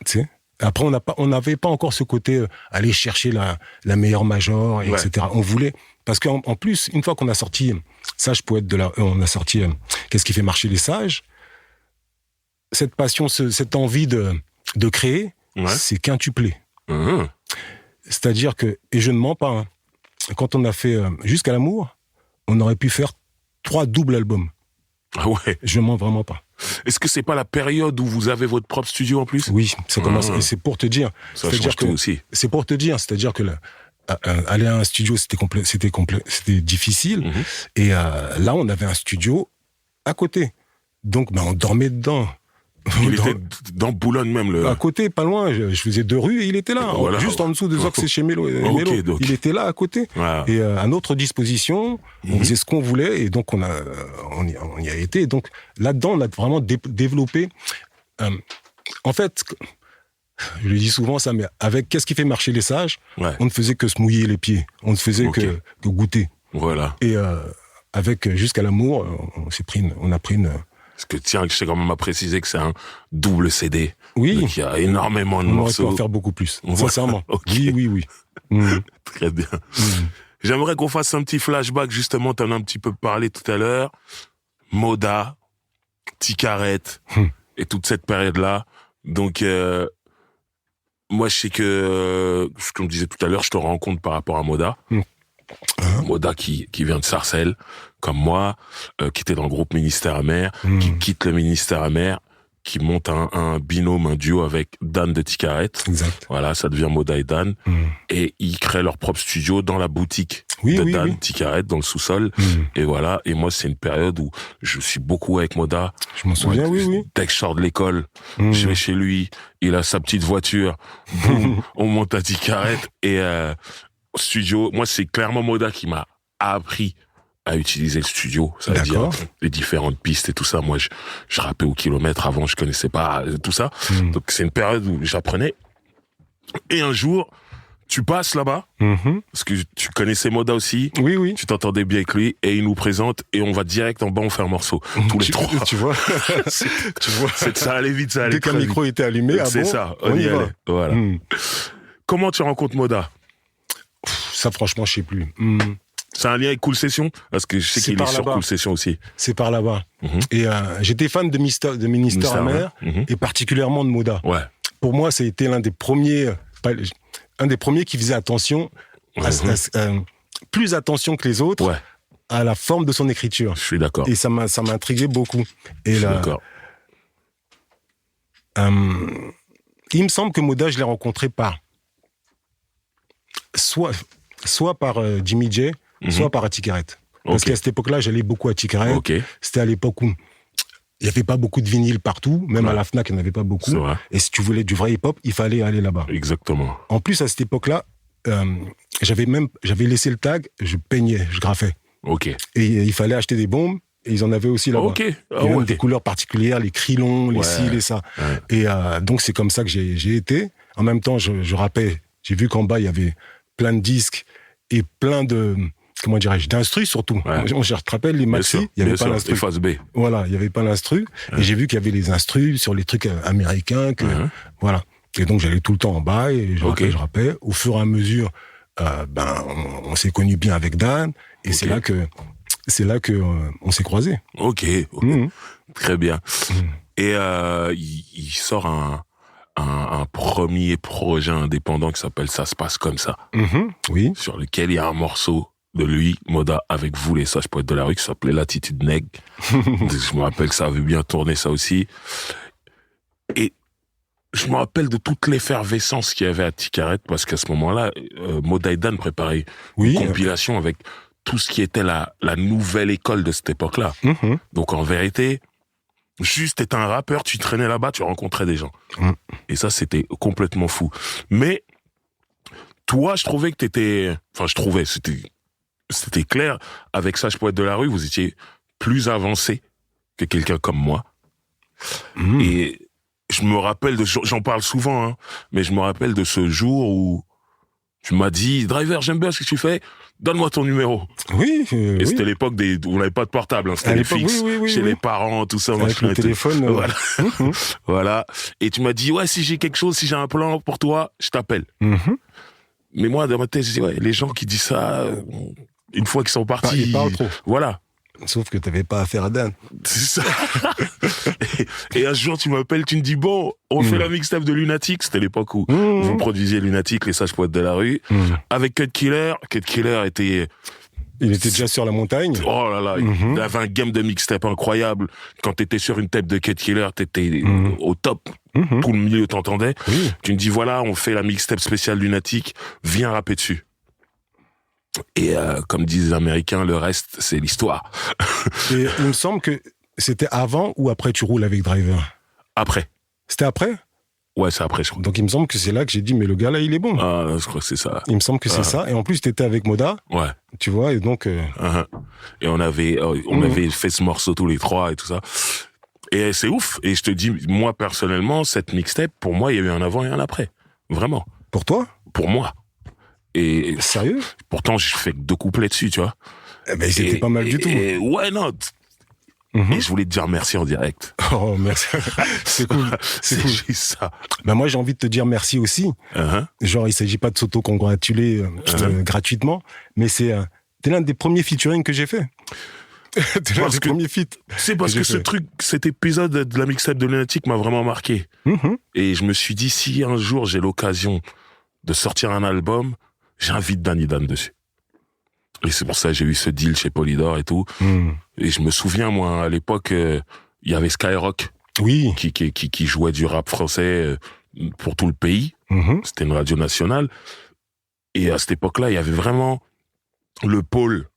Tu sais. Après, on n'avait pas encore ce côté aller chercher la meilleure major, etc. On voulait, parce qu'en plus, une fois qu'on a sorti Sage Poète on a sorti Qu'est-ce qui fait marcher les sages, cette passion, cette envie de créer, c'est quintuplé. C'est-à-dire que, et je ne mens pas, hein, quand on a fait Jusqu'à l'amour, on aurait pu faire 3 doubles albums. Ah ouais. Je mens vraiment pas. Est-ce que c'est pas la période où vous avez votre propre studio en plus? Oui, ça commence. Et c'est pour te dire. Ça change tout aussi. C'est pour te dire, c'est-à-dire que aller à un studio, c'était difficile. Et là, on avait un studio à côté. Donc, on dormait dedans. Il était dans Boulogne même. À côté, pas loin. Je faisais 2 rues et il était là. Voilà. Juste en dessous de Zox, c'est chez Mélo. Okay, il était là à côté. Voilà. Et à notre disposition, on faisait ce qu'on voulait. Et donc, on y a été. Et donc, là-dedans, on a vraiment développé. En fait, je le dis souvent ça, mais avec Qu'est-ce qui fait marcher les sages, on ne faisait que se mouiller les pieds. On ne faisait que goûter. Voilà. Et avec Jusqu'à l'amour, on a pris une. Parce que tiens, je sais quand même à préciser que c'est un double CD. Oui. Donc il y a énormément de morceaux. On aurait pu en faire beaucoup plus. Voilà. Sincèrement. Okay. Oui. Très bien. J'aimerais qu'on fasse un petit flashback, justement, t'en as un petit peu parlé tout à l'heure. Moda, Ticaret, et toute cette période-là. Donc, moi, je sais que, comme je disais tout à l'heure, je te rencontre par rapport à Moda. Moda qui vient de Sarcelles, comme moi, qui était dans le groupe Ministère Amer, qui quitte le Ministère Amer, qui monte un binôme, un duo avec Dan de Ticaret. Exact. Voilà, ça devient Moda et Dan. Et ils créent leur propre studio dans la boutique de Dan Ticaret, dans le sous-sol. Et voilà, et moi, c'est une période où je suis beaucoup avec Moda. Je m'en souviens, oui. Dès que je sors de l'école, je vais chez lui, il a sa petite voiture, boum, on monte à Ticaret, et studio, moi, c'est clairement Moda qui m'a appris à utiliser le studio, ça veut dire les différentes pistes et tout ça. Moi, je rappais au kilomètre avant, je connaissais pas tout ça. Donc, c'est une période où j'apprenais. Et un jour, tu passes là-bas, parce que tu connaissais Moda aussi. Oui. Tu t'entendais bien avec lui, et il nous présente, et on va direct en bas, on fait un morceau. Tous les 3. Tu vois. Ça allait vite, ça allait Dès qu'un micro était allumé, c'est ça, on y allait. Voilà. Comment tu rencontres Moda? Ça, franchement, je sais plus. C'est un lien avec Cool Session? Parce que je sais qu'il est sur Cool Session aussi. C'est par là-bas. Et j'étais fan de Ministère Amer, et particulièrement de Moda. Ouais. Pour moi, ça a été un des premiers qui faisait attention, plus attention que les autres, à la forme de son écriture. Je suis d'accord. Et ça m'a intrigué beaucoup. Et je suis d'accord. Il me semble que Moda, je l'ai rencontré par soit par Jimmy J, soit par Atikaret. Parce qu'à cette époque-là, j'allais beaucoup à Atikaret. C'était à l'époque où il n'y avait pas beaucoup de vinyles partout, même à la Fnac, il n'y en avait pas beaucoup. Et si tu voulais du vrai hip-hop, il fallait aller là-bas. Exactement. En plus, à cette époque-là, j'avais laissé le tag, je peignais, je graffais. Et il fallait acheter des bombes, et ils en avaient aussi là-bas. Il y avait même des couleurs particulières, les crillons, les ci, les ça. Et donc, c'est comme ça que j'ai été. En même temps, je rappais. J'ai vu qu'en bas, il y avait plein de disques et plein de... Comment dirais-je, d'instru surtout. Je te rappelle, les maxi, il n'y avait pas l'instru. Phase B. Voilà, il n'y avait pas l'instru. Et j'ai vu qu'il y avait les instrus sur les trucs américains. Voilà. Et donc, j'allais tout le temps en bas et je rappais. Au fur et à mesure, on s'est connus bien avec Dan. Et c'est là que on s'est croisés. Très bien. Et il sort un premier projet indépendant qui s'appelle Ça se passe comme ça. Oui. Sur lequel il y a un morceau de lui, Moda, avec vous, les sages poètes de la rue, qui s'appelait L'attitude nègre. Je me rappelle que ça avait bien tourné, ça aussi. Et je me rappelle de toute l'effervescence qu'il y avait à Tikaret, parce qu'à ce moment-là, Moda et Dan préparaient une compilation avec tout ce qui était la nouvelle école de cette époque-là. Donc en vérité, juste t'étais un rappeur, tu traînais là-bas, tu rencontrais des gens. Et ça, c'était complètement fou. Mais toi, je trouvais que t'étais... Enfin, c'était clair, avec Sage Poète de la rue, vous étiez plus avancé que quelqu'un comme moi. Et je me rappelle j'en parle souvent, mais je me rappelle de ce jour où tu m'as dit, Driver, j'aime bien ce que tu fais, donne-moi ton numéro. Et c'était l'époque où on n'avait pas de portable, c'était les fixes, chez les parents, tout ça. Avec le téléphone. Voilà. Voilà. Et tu m'as dit, si j'ai quelque chose, si j'ai un plan pour toi, je t'appelle. Mais moi, dans ma tête, je dis, les gens qui disent ça, une fois qu'ils sont partis... Ils parlent trop. Voilà. Sauf que t'avais pas affaire à Dan. C'est ça. et un jour, tu m'appelles, tu me dis, bon, on fait la mixtape de Lunatic. C'était l'époque où vous produisiez Lunatic, les sages poètes de la rue. Avec Cut Killer. Cut Killer était... Il était déjà sur la montagne. Oh là là, il avait un game de mixtape incroyable. Quand t'étais sur une tape de Cut Killer, t'étais au top. Tout le milieu t'entendait. Tu me dis, voilà, on fait la mixtape spéciale Lunatic, viens rapper dessus. Et comme disent les Américains, le reste, c'est l'histoire. Et il me semble que c'était avant ou après tu roules avec Driver? Après. C'était après? Ouais, c'est après, je crois. Donc il me semble que c'est là que j'ai dit, mais le gars là, il est bon. Ah, je crois que c'est ça. Il me semble que c'est ça. Et en plus, t'étais avec Moda. Ouais. Tu vois, et donc... Et on avait fait ce morceau tous les trois et tout ça. Et c'est ouf. Et je te dis, moi, personnellement, cette mixtape, pour moi, il y a eu un avant et un après. Vraiment. Pour toi? Pour moi. Et sérieux? Pourtant, je fais que 2 couplets dessus, tu vois. Mais c'était pas mal du tout. Ouais, non. Et je voulais te dire merci en direct. Oh, merci. C'est cool. C'est cool. Juste ça. Moi, j'ai envie de te dire merci aussi. Genre, il s'agit pas de s'auto-congratuler gratuitement, mais t'es l'un des premiers featuring que j'ai fait. T'es l'un des premiers feats. C'est parce que cet épisode de la mixtape de Lunatic m'a vraiment marqué. Et je me suis dit, si un jour j'ai l'occasion de sortir un album, j'invite Danny Dan dessus. Et c'est pour ça que j'ai eu ce deal chez Polydor et tout. Et je me souviens, moi, à l'époque, il y avait Skyrock. Oui. Qui jouait du rap français pour tout le pays. C'était une radio nationale. Et à cette époque-là, il y avait vraiment le pôle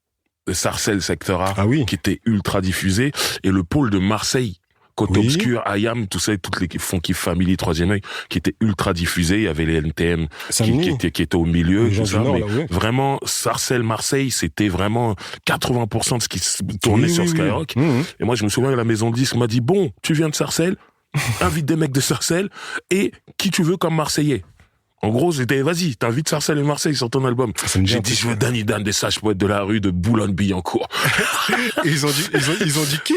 de Sarcelles, Secteur A, qui était ultra diffusé. Et le pôle de Marseille, Côte Obscure, IAM, tout ça, toutes les Funky Family, Troisième Œil, qui étaient ultra diffusés. Il y avait les NTM qui étaient au milieu, tout ça. Mais vraiment, Sarcelles, Marseille, c'était vraiment 80% de ce qui tournait sur Skyrock. Et moi, je me souviens que la maison de disques m'a dit, bon, tu viens de Sarcelles, invite des mecs de Sarcelles, et qui tu veux comme Marseillais. En gros, c'était, vas-y, t'invites Sarcelles et Marseille sur ton album. J'ai dit, je veux Danny Dan des sages poètes de la rue de Boulogne-Billancourt. Ils ont dit qui?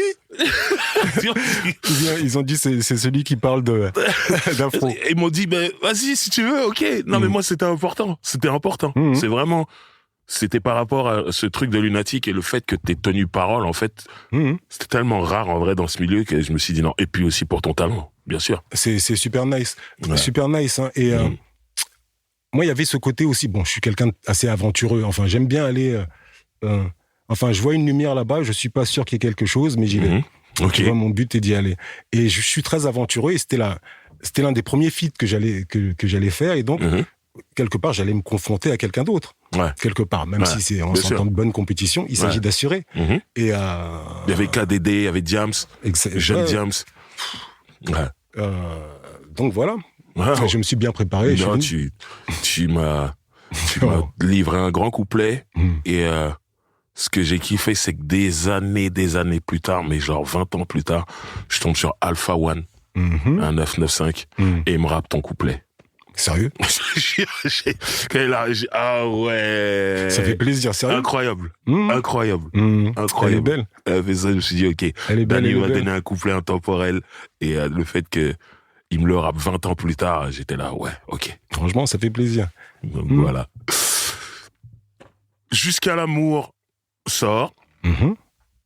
Ils ont dit, c'est celui qui parle d'afro. Ils m'ont dit, vas-y, si tu veux, ok. Non, mais moi, c'était important. C'est vraiment, c'était par rapport à ce truc de Lunatic et le fait que t'aies tenu parole, en fait. C'était tellement rare, en vrai, dans ce milieu que je me suis dit non. Et puis aussi pour ton talent, bien sûr. C'est super nice. Super nice, hein. Et, moi, il y avait ce côté aussi, bon, je suis quelqu'un d'assez aventureux, enfin, j'aime bien aller, je vois une lumière là-bas, je suis pas sûr qu'il y ait quelque chose, mais j'y vais. Tu vois, mon but est d'y aller. Et je suis très aventureux, et c'était l'un des premiers feats que j'allais faire, et donc, quelque part, j'allais me confronter à quelqu'un d'autre. Ouais. Quelque part, même si on s'entend de bonne compétition, il s'agit d'assurer. Mm-hmm. Et il y avait KDD, il y avait Diams, jeune Diams. Ouais. Donc voilà. Wow. Je me suis bien préparé. Non, tu m'as livré un grand couplet. Et ce que j'ai kiffé, c'est que des années plus tard, mais genre 20 ans plus tard, je tombe sur Alpha One, un 995, et il me rappe ton couplet. Sérieux? Ah ouais. Ça fait plaisir, sérieux. Incroyable. Incroyable. Elle est belle. Je me suis dit, ok, Danny m'a donné un couplet intemporel. Et le fait que il me le rappe 20 ans plus tard, j'étais là, ouais, ok. Franchement, ça fait plaisir. Donc voilà. Jusqu'à l'amour sort.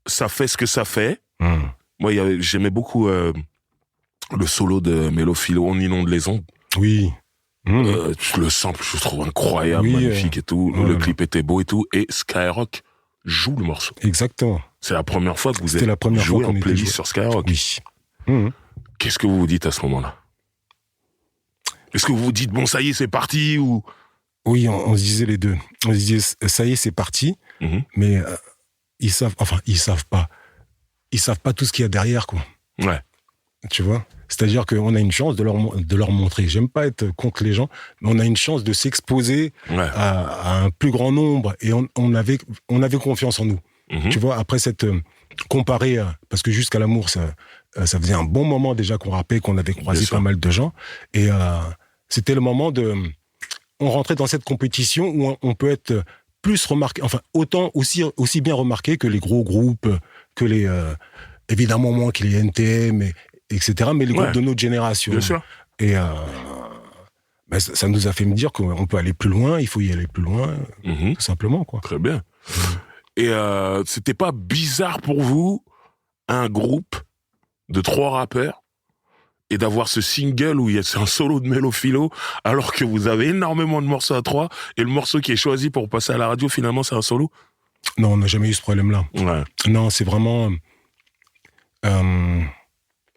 Ça fait ce que ça fait. Moi, j'aimais beaucoup le solo de Mélo Philo, On inonde les ondes. Oui. Le sample, je trouve incroyable, magnifique et tout. Le clip était beau et tout. Et Skyrock joue le morceau. Exactement. C'est la première fois que vous êtes joué en playlist sur Skyrock. Oui. Qu'est-ce que vous vous dites à ce moment-là? Est-ce que vous vous dites, bon, ça y est, c'est parti ou... Oui, on se disait les deux. On se disait, ça y est, c'est parti. Mais ils savent pas. Ils savent pas tout ce qu'il y a derrière, quoi. Ouais. Tu vois? C'est-à-dire qu'on a une chance de leur montrer. J'aime pas être contre les gens, mais on a une chance de s'exposer à un plus grand nombre. Et on avait confiance en nous. Tu vois, après cette comparé, parce que jusqu'à l'amour, ça faisait un bon moment déjà qu'on rappait, qu'on avait croisé pas mal de gens. Et c'était le moment on rentrait dans cette compétition où on peut être plus remarqué, enfin, autant aussi bien remarqué que les gros groupes, que les, évidemment moins que les NTM, etc., mais les groupes de notre génération. Bien sûr. Et ça nous a fait me dire qu'on peut aller plus loin, il faut y aller plus loin, tout simplement, quoi. Très bien. Et c'était pas bizarre pour vous, un groupe de 3 rappeurs, et d'avoir ce single où c'est un solo de Mélo Philo, alors que vous avez énormément de morceaux à 3, et le morceau qui est choisi pour passer à la radio, finalement, c'est un solo? Non, on n'a jamais eu ce problème-là. Ouais. Non, c'est vraiment...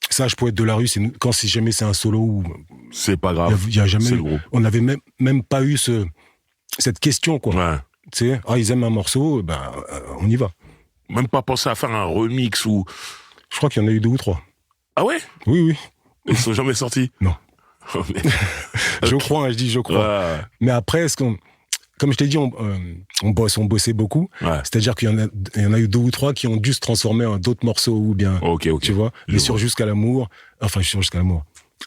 ça, je pourrais être de la rue, si jamais c'est un solo ou... C'est pas grave, y a jamais c'est le groupe. On n'avait même pas eu cette question, quoi. Ouais. Tu sais, ils aiment un morceau, on y va. Même pas penser à faire un remix ou... Je crois qu'il y en a eu 2 ou 3. Ah ouais? Oui. Ils sont jamais sortis? Non. Je crois, je dis je crois. Ouais. Mais après, comme je t'ai dit, on bossait beaucoup. Ouais. C'est-à-dire qu'il y en a eu 2 ou 3 qui ont dû se transformer en d'autres morceaux ou bien. Ok. Tu vois. Mais sur Jusqu'à l'amour.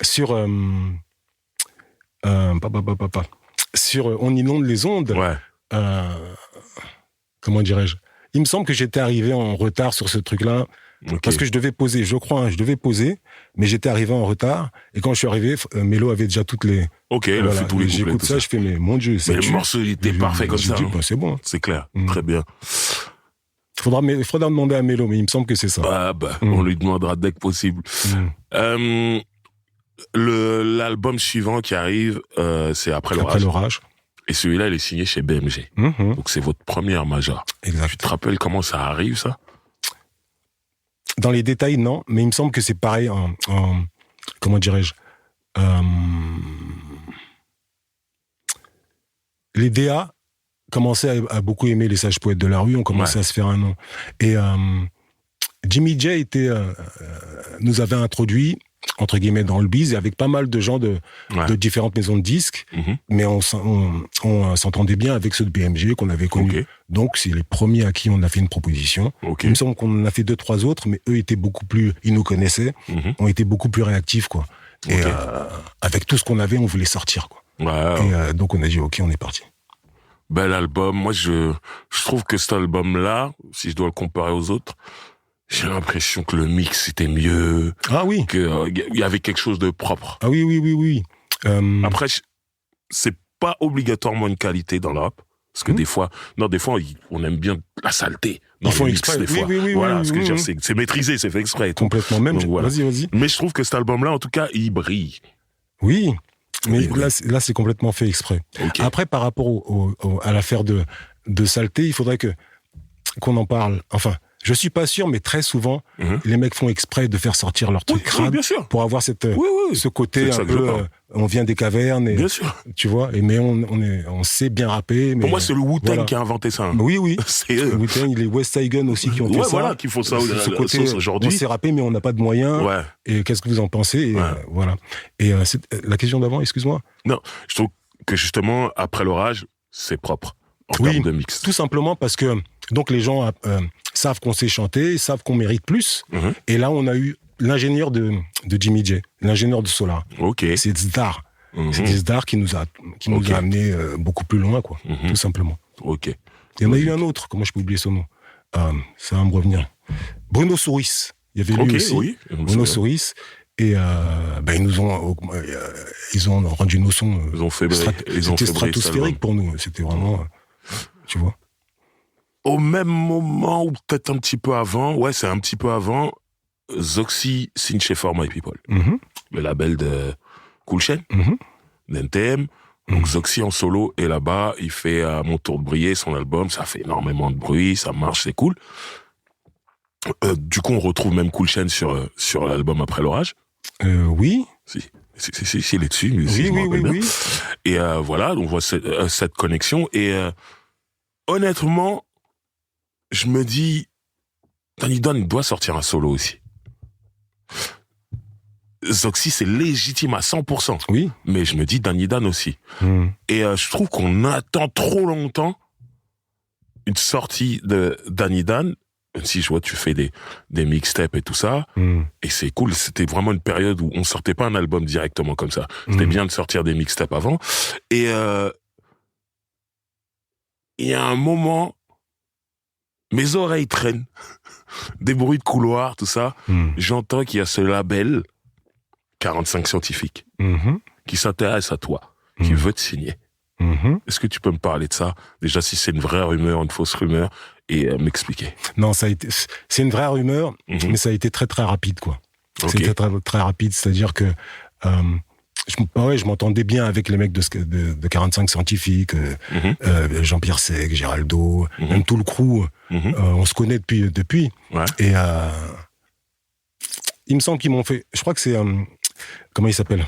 Sur sur On inonde les ondes. Ouais. Comment dirais-je? Il me semble que j'étais arrivé en retard sur ce truc-là. Okay. Parce que je devais poser, mais j'étais arrivé en retard, et quand je suis arrivé, Mélo avait déjà toutes les... Ok, il a fait tous les couplets. J'écoute ça, je fais, mais mon Dieu, mais le morceau, il était parfait comme ça. Dis, c'est bon. C'est clair, très bien. Faudra demander à Mélo, mais il me semble que c'est ça. On lui demandera dès que possible. L'album suivant qui arrive, c'est Après l'orage. Et celui-là, il est signé chez BMG. Donc c'est votre première majeure. Exact. Tu te rappelles comment ça arrive, ça? Dans les détails, non, mais il me semble que c'est pareil comment dirais-je, les DA commençaient à beaucoup aimer les sages poètes de la rue, on commençait à se faire un nom. Et Jimmy J nous avait introduit, entre guillemets, dans le biz, avec pas mal de gens de différentes maisons de disques, mais on s'entendait bien avec ceux de BMG qu'on avait connus. Okay. Donc, c'est les premiers à qui on a fait une proposition. Okay. Il me semble qu'on en a fait 2-3 autres, mais eux étaient beaucoup plus... Ils nous connaissaient, ont été beaucoup plus réactifs, quoi. Okay. Et avec tout ce qu'on avait, on voulait sortir, quoi. Et donc, on a dit, OK, on est parti. Bel album. Moi, je trouve que cet album-là, si je dois le comparer aux autres, j'ai l'impression que le mix était mieux. Ah oui. Il y avait quelque chose de propre. Ah oui. Après, c'est pas obligatoirement une qualité dans le rap. Parce que des fois, on aime bien la saleté. Ils font exprès. Des fois. Voilà, ce que je veux dire, c'est maîtrisé, c'est fait exprès. Complètement. Même. Donc, voilà. Vas-y. Mais je trouve que cet album-là, en tout cas, il brille. Oui. Mais là, c'est complètement fait exprès. Okay. Après, par rapport à l'affaire de saleté, il faudrait qu'on en parle. Enfin, Je suis pas sûr, mais très souvent, les mecs font exprès de faire sortir leur truc crade pour avoir ce côté un peu. On vient des cavernes, et, bien sûr. Tu vois. Mais on sait bien rapper. Mais pour moi, c'est le Wu-Tang qui a inventé ça. Oui. C'est eux. Le Wu-Tang, les West Side Gun aussi qui ont fait ça. Voilà, qui font ça ce côté, aujourd'hui. On sait rapper, mais on n'a pas de moyens. Ouais. Et qu'est-ce que vous en pensez? Et, voilà. Et la question d'avant, excuse-moi. Non, je trouve que justement, après l'orage, c'est propre en termes de mix. Tout simplement parce que donc les gens savent qu'on sait chanter, savent qu'on mérite plus. Et là, on a eu l'ingénieur de Jimmy J, l'ingénieur de Solar. C'est Zdar. C'est Zdar qui nous a amené beaucoup plus loin, quoi. Tout simplement. Ok. Il y en a eu un autre, comment je peux oublier son nom? Ça va me revenir. Bruno Souris. Il y avait lui aussi. Bruno Souris. Et ils ont rendu nos sons. C'était stratosphérique pour nous. C'était vraiment, tu vois. Au même moment, ou peut-être un petit peu avant, c'est un petit peu avant, Zoxy signe chez For My People, le label de Cool Chain, d'NTM. Donc Zoxy en solo est là-bas, il fait à Mon Tour de Briller son album, ça fait énormément de bruit, ça marche, c'est cool. Du coup, on retrouve même Cool Chain sur l'album Après l'orage. Oui. Si, il est dessus. Oui. Et voilà, on voit cette connexion. Et honnêtement, je me dis, Danny Don doit sortir un solo aussi. Zoxy, c'est légitime à 100%. Oui. Mais je me dis Danny Dan aussi. Et je trouve qu'on attend trop longtemps une sortie de Danny Dan. Même si je vois tu fais des mixtapes et tout ça. Et c'est cool. C'était vraiment une période où on sortait pas un album directement comme ça. C'était bien de sortir des mixtapes avant. Et il y a un moment, mes oreilles traînent. Des bruits de couloir, tout ça. J'entends qu'il y a ce label 45 scientifiques qui s'intéresse à toi, qui veut te signer. Est-ce que tu peux me parler de ça? Déjà, si c'est une vraie rumeur, une fausse rumeur, et m'expliquer. Non, c'est une vraie rumeur, mais ça a été très très rapide, quoi. C'était très très rapide, c'est-à-dire que je m'entendais bien avec les mecs de 45 scientifiques, Jean-Pierre Sec, Géraldo, même tout le crew. On se connaît depuis. Ouais. Et il me semble qu'ils m'ont fait. Je crois que c'est comment il s'appelle?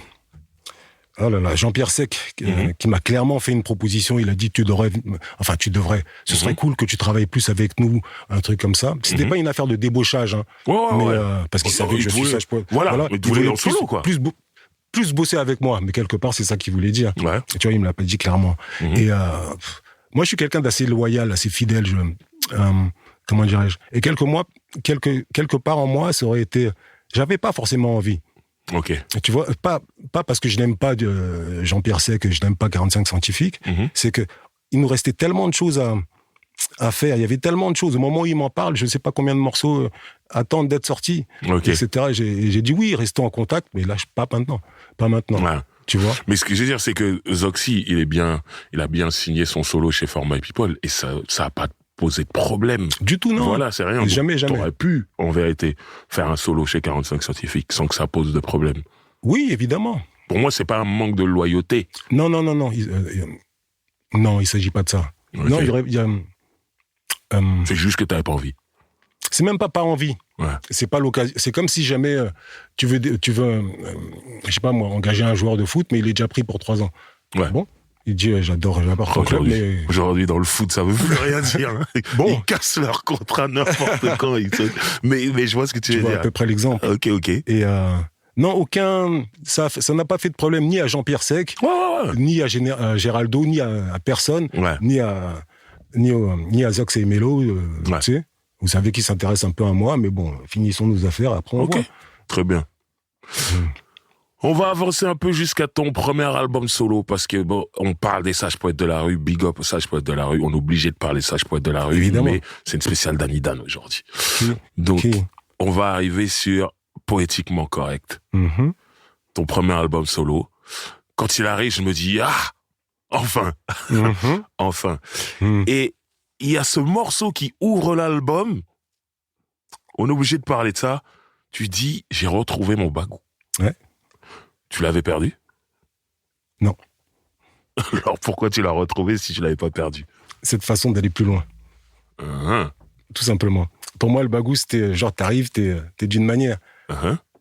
Oh là là, Jean-Pierre Sec, qui m'a clairement fait une proposition. Il a dit tu devrais. Ce serait cool que tu travailles plus avec nous, un truc comme ça. C'était pas une affaire de débauchage, hein. Parce qu'il savait que je suis sage. Voilà. Il voulait solo, quoi. Plus bosser avec moi, mais quelque part c'est ça qu'il voulait dire. Ouais. Et tu vois, il me l'a pas dit clairement. Et moi, je suis quelqu'un d'assez loyal, assez fidèle. Comment dirais-je? Et quelque part en moi, ça aurait été. J'avais pas forcément envie. Ok. Tu vois, pas parce que je n'aime pas Jean-Pierre Sec, que je n'aime pas 45 scientifiques. C'est que il nous restait tellement de choses à faire. Il y avait tellement de choses. Au moment où il m'en parle, je ne sais pas combien de morceaux attendent d'être sortis, etc. J'ai dit oui, restons en contact, mais là, pas maintenant. Ouais. Tu vois. Mais ce que je veux dire, c'est que Zoxy, il a bien signé son solo chez For My People, et ça a pas posé de problème. Du tout, non. Voilà, c'est rien. Jamais. T'aurais pu, en vérité, faire un solo chez 45 scientifiques sans que ça pose de problème. Oui, évidemment. Pour moi, c'est pas un manque de loyauté. Non. Non, il s'agit pas de ça. Okay. Non, il y a. C'est juste que t'avais pas envie. C'est même pas envie. Ouais. C'est pas l'occasion. C'est comme si jamais tu veux, je sais pas moi, engager un joueur de foot, mais il est déjà pris pour 3 ans. Ouais. Bon. Il dit j'adore ton club, mais aujourd'hui dans le foot ça veut plus rien dire. Hein. Bon, ils cassent leur contrat n'importe quand. Mais je vois ce que tu veux dire. À peu près l'exemple. Ok. Et non, aucun. Ça n'a pas fait de problème ni à Jean-Pierre Sec, ni à Géraldo, ni à personne, ni à Zox et Melo. Tu sais, vous savez qu'ils s'intéressent un peu à moi, mais bon, finissons nos affaires. Après on voit. Très bien. On va avancer un peu jusqu'à ton premier album solo, parce que bon, on parle des Sages Poètes de la rue, big up aux Sages Poètes de la rue, on est obligé de parler Sages Poètes de la rue, évidemment. Mais c'est une spéciale Danny Dan aujourd'hui. Donc, on va arriver sur Poétiquement Correct. Ton premier album solo. Quand il arrive, je me dis, enfin. Enfin. Et il y a ce morceau qui ouvre l'album, on est obligé de parler de ça, tu dis, j'ai retrouvé mon bagou. Ouais. Tu l'avais perdu? Non. Alors pourquoi tu l'as retrouvé si tu l'avais pas perdu? Cette façon d'aller plus loin. Tout simplement. pour moi, le bagou, c'était genre, t'arrives, t'es d'une manière.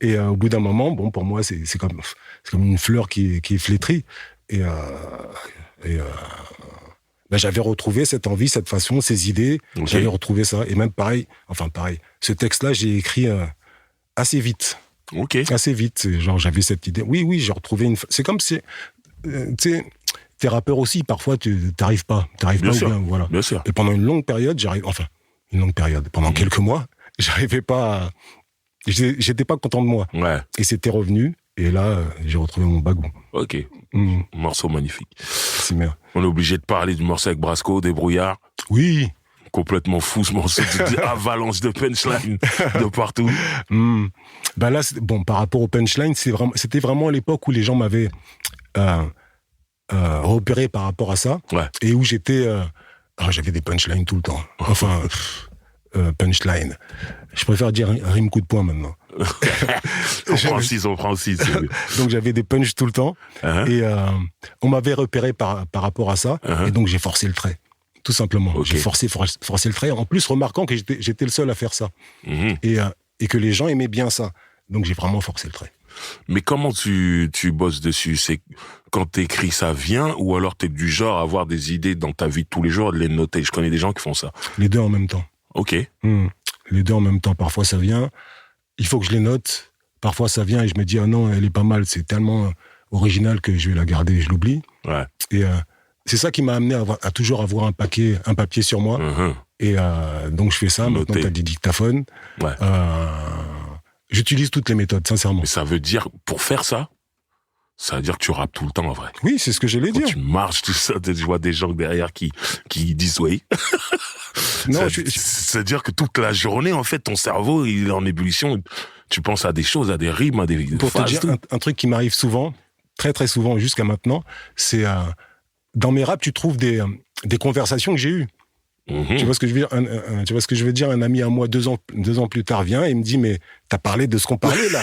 Et au bout d'un moment, bon, pour moi, c'est comme une fleur qui est flétrie. Et j'avais retrouvé cette envie, cette façon, ces idées. J'avais retrouvé ça. Et même pareil, ce texte-là, j'ai écrit assez vite. Assez vite. Genre, j'avais cette idée. Oui, j'ai retrouvé c'est comme si, tu sais, t'es rappeur aussi, parfois, t'arrives pas. Bien sûr. Bien, voilà. Bien sûr. Et pendant une longue période, pendant quelques mois, j'arrivais pas j'étais pas content de moi. Ouais. Et c'était revenu. Et là, j'ai retrouvé mon bagou. Ok. Morceau magnifique. C'est bien. On est obligé de parler du morceau avec Brasco, Débrouillard. Oui. Complètement fou ce morceau, avalanche de punchline de partout. Bah là, par rapport au punchline, c'était vraiment l'époque où les gens m'avaient repéré par rapport à ça. Ouais. Et où j'étais... j'avais des punchlines tout le temps. Enfin, punchline. Je préfère dire rime coup de poing maintenant. on prend six. Donc j'avais des punchs tout le temps. Et on m'avait repéré par rapport à ça. Et donc j'ai forcé le trait. Tout simplement. J'ai forcé le trait. En plus, remarquant que j'étais le seul à faire ça. Et que les gens aimaient bien ça. Donc j'ai vraiment forcé le trait. Mais comment tu bosses dessus? C'est quand t'écris, ça vient, ou alors t'es du genre à avoir des idées dans ta vie de tous les jours, de les noter? Je connais des gens qui font ça. Les deux en même temps. Ok. Les deux en même temps. Parfois ça vient, il faut que je les note. Parfois ça vient et je me dis, ah non, elle est pas mal, c'est tellement original que je vais la garder et je l'oublie. Ouais. Et c'est ça qui m'a amené à toujours avoir un papier sur moi. Et donc je fais ça. Noté. Maintenant t'as des dictaphones. Ouais. J'utilise toutes les méthodes, sincèrement. Mais ça veut dire, pour faire ça veut dire que tu rappes tout le temps, en vrai. Oui, c'est ce que j'allais dire. Tu marches, tout ça, je vois des gens derrière qui disent oui. Non, c'est-à-dire que toute la journée, en fait, ton cerveau, il est en ébullition. Tu penses à des choses, à des rimes, à des Pour phases, te dire, un truc qui m'arrive souvent, très très souvent jusqu'à maintenant, c'est dans mes raps, tu trouves des conversations que j'ai eues. Tu vois ce que je veux dire? Tu vois ce que je veux dire? Un ami à moi, 2 ans plus tard, vient et me dit, mais t'as parlé de ce qu'on parlait là?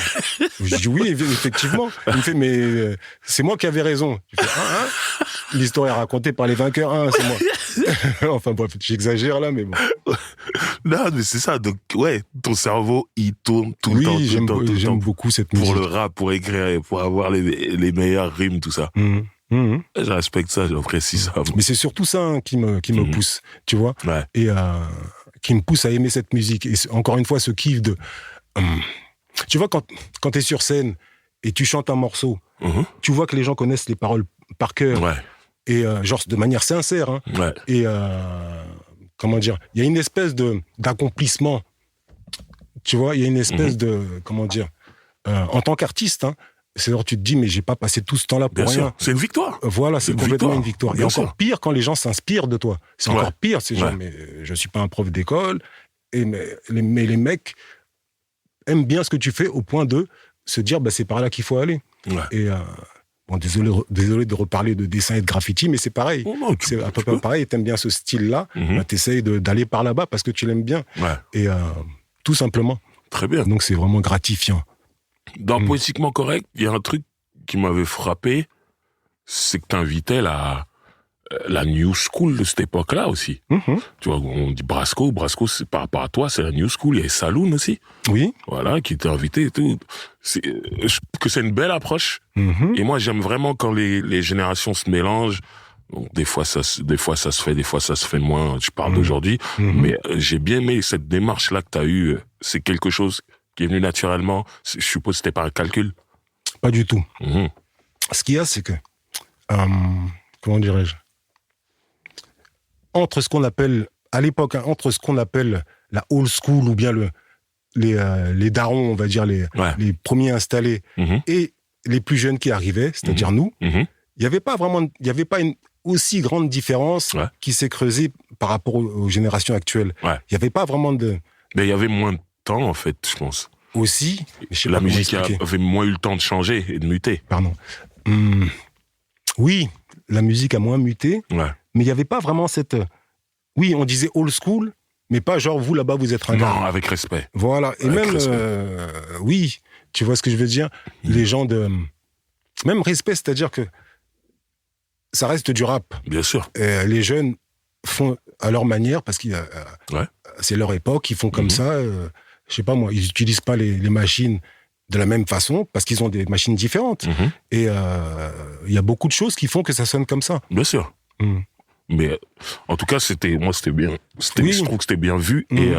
Je dis oui, effectivement. Il me fait, mais c'est moi qui avais raison. Je fais, l'histoire est racontée par les vainqueurs, c'est moi. Enfin bref, j'exagère là, mais bon. Non, mais c'est ça. Donc ouais, ton cerveau, il tourne tout le temps. Oui, j'aime beaucoup cette musique. Pour le rap, pour écrire, pour avoir les meilleures rimes, tout ça. Je respecte ça, j'apprécie ça. Mais c'est surtout ça qui me pousse, tu vois, et qui me pousse à aimer cette musique. Et encore une fois, ce kiff de... tu vois, quand t'es sur scène et tu chantes un morceau, tu vois que les gens connaissent les paroles par cœur. Ouais. Et genre de manière sincère. Hein. Ouais. Et comment dire, il y a une espèce d'accomplissement. Tu vois, il y a une espèce de... Comment dire, en tant qu'artiste, hein, c'est genre tu te dis mais j'ai pas passé tout ce temps-là pour rien. C'est une victoire. Voilà, c'est complètement une victoire. Et encore pire quand les gens s'inspirent de toi. C'est encore pire, c'est genre mais je suis pas un prof d'école mais les mecs aiment bien ce que tu fais au point de se dire bah c'est par là qu'il faut aller. Ouais. Et bon désolé de reparler de dessin et de graffiti mais c'est pareil. Oh non, c'est à peu près pareil, t'aimes bien ce style-là, bah t'essayes d'aller par là-bas parce que tu l'aimes bien. Ouais. Et tout simplement. Très bien. Donc c'est vraiment gratifiant. Dans Poétiquement Correct, il y a un truc qui m'avait frappé, c'est que t'invitais la new school de cette époque-là aussi. Tu vois, on dit Brasco, c'est par rapport à toi, c'est la new school. Il y avait Saloon aussi. Oui. Voilà, qui était invité et tout. Je trouve que c'est une belle approche. Et moi, j'aime vraiment quand les générations se mélangent. Bon, des fois ça se fait, des fois ça se fait moins. Je parle d'aujourd'hui. Mais j'ai bien aimé cette démarche-là que t'as eue. C'est quelque chose qui est venu naturellement. Je suppose que c'était pas un calcul. Pas du tout. Ce qu'il y a, c'est que, comment dirais-je, entre ce qu'on appelle, à l'époque, entre ce qu'on appelle la old school ou bien les darons, on va dire, les premiers installés, et les plus jeunes qui arrivaient, c'est-à-dire nous, il n'y avait pas une aussi grande différence qui s'est creusée par rapport aux générations actuelles. Il n'y avait pas vraiment de... Mais il y avait moins de temps, en fait, je pense. Aussi. La musique avait moins eu le temps de changer et de muter. Pardon. Oui, la musique a moins muté, mais il n'y avait pas vraiment cette... Oui, on disait old school, mais pas genre, vous, là-bas, vous êtes un gars. Non, avec respect. Voilà. Et avec même, oui, tu vois ce que je veux dire? Les gens de... Même respect, c'est-à-dire que ça reste du rap. Bien sûr. Les jeunes font à leur manière, parce qu'il y a... c'est leur époque, ils font comme ça. Je sais pas moi, ils utilisent pas les machines de la même façon parce qu'ils ont des machines différentes. Et il y a beaucoup de choses qui font que ça sonne comme ça. Bien sûr. Mais en tout cas, c'était bien. Je trouve que c'était bien vu. Et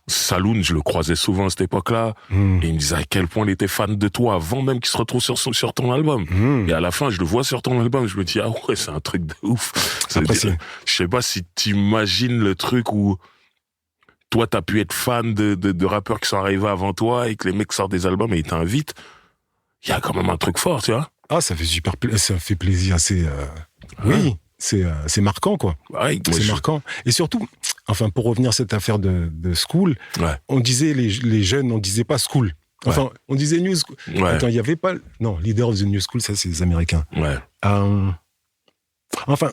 Saloon, je le croisais souvent à cette époque-là. Et il me disait à quel point il était fan de toi avant même qu'il se retrouve sur ton album. Et à la fin, je le vois sur ton album, je me dis, ah ouais, c'est un truc de ouf. Je sais pas si t'imagines le truc où toi, t'as pu être fan de rappeurs qui sont arrivés avant toi et que les mecs sortent des albums et ils t'invitent. Il y a quand même un truc fort, tu vois. Ah, ça fait plaisir. Oui, c'est marquant, quoi. Ouais, c'est marquant. Et surtout, enfin, pour revenir à cette affaire de school, on disait, les jeunes, on disait pas school. Enfin, on disait new school. Attends, il y avait pas... Non, leader of the new school, ça, c'est les Américains. Enfin,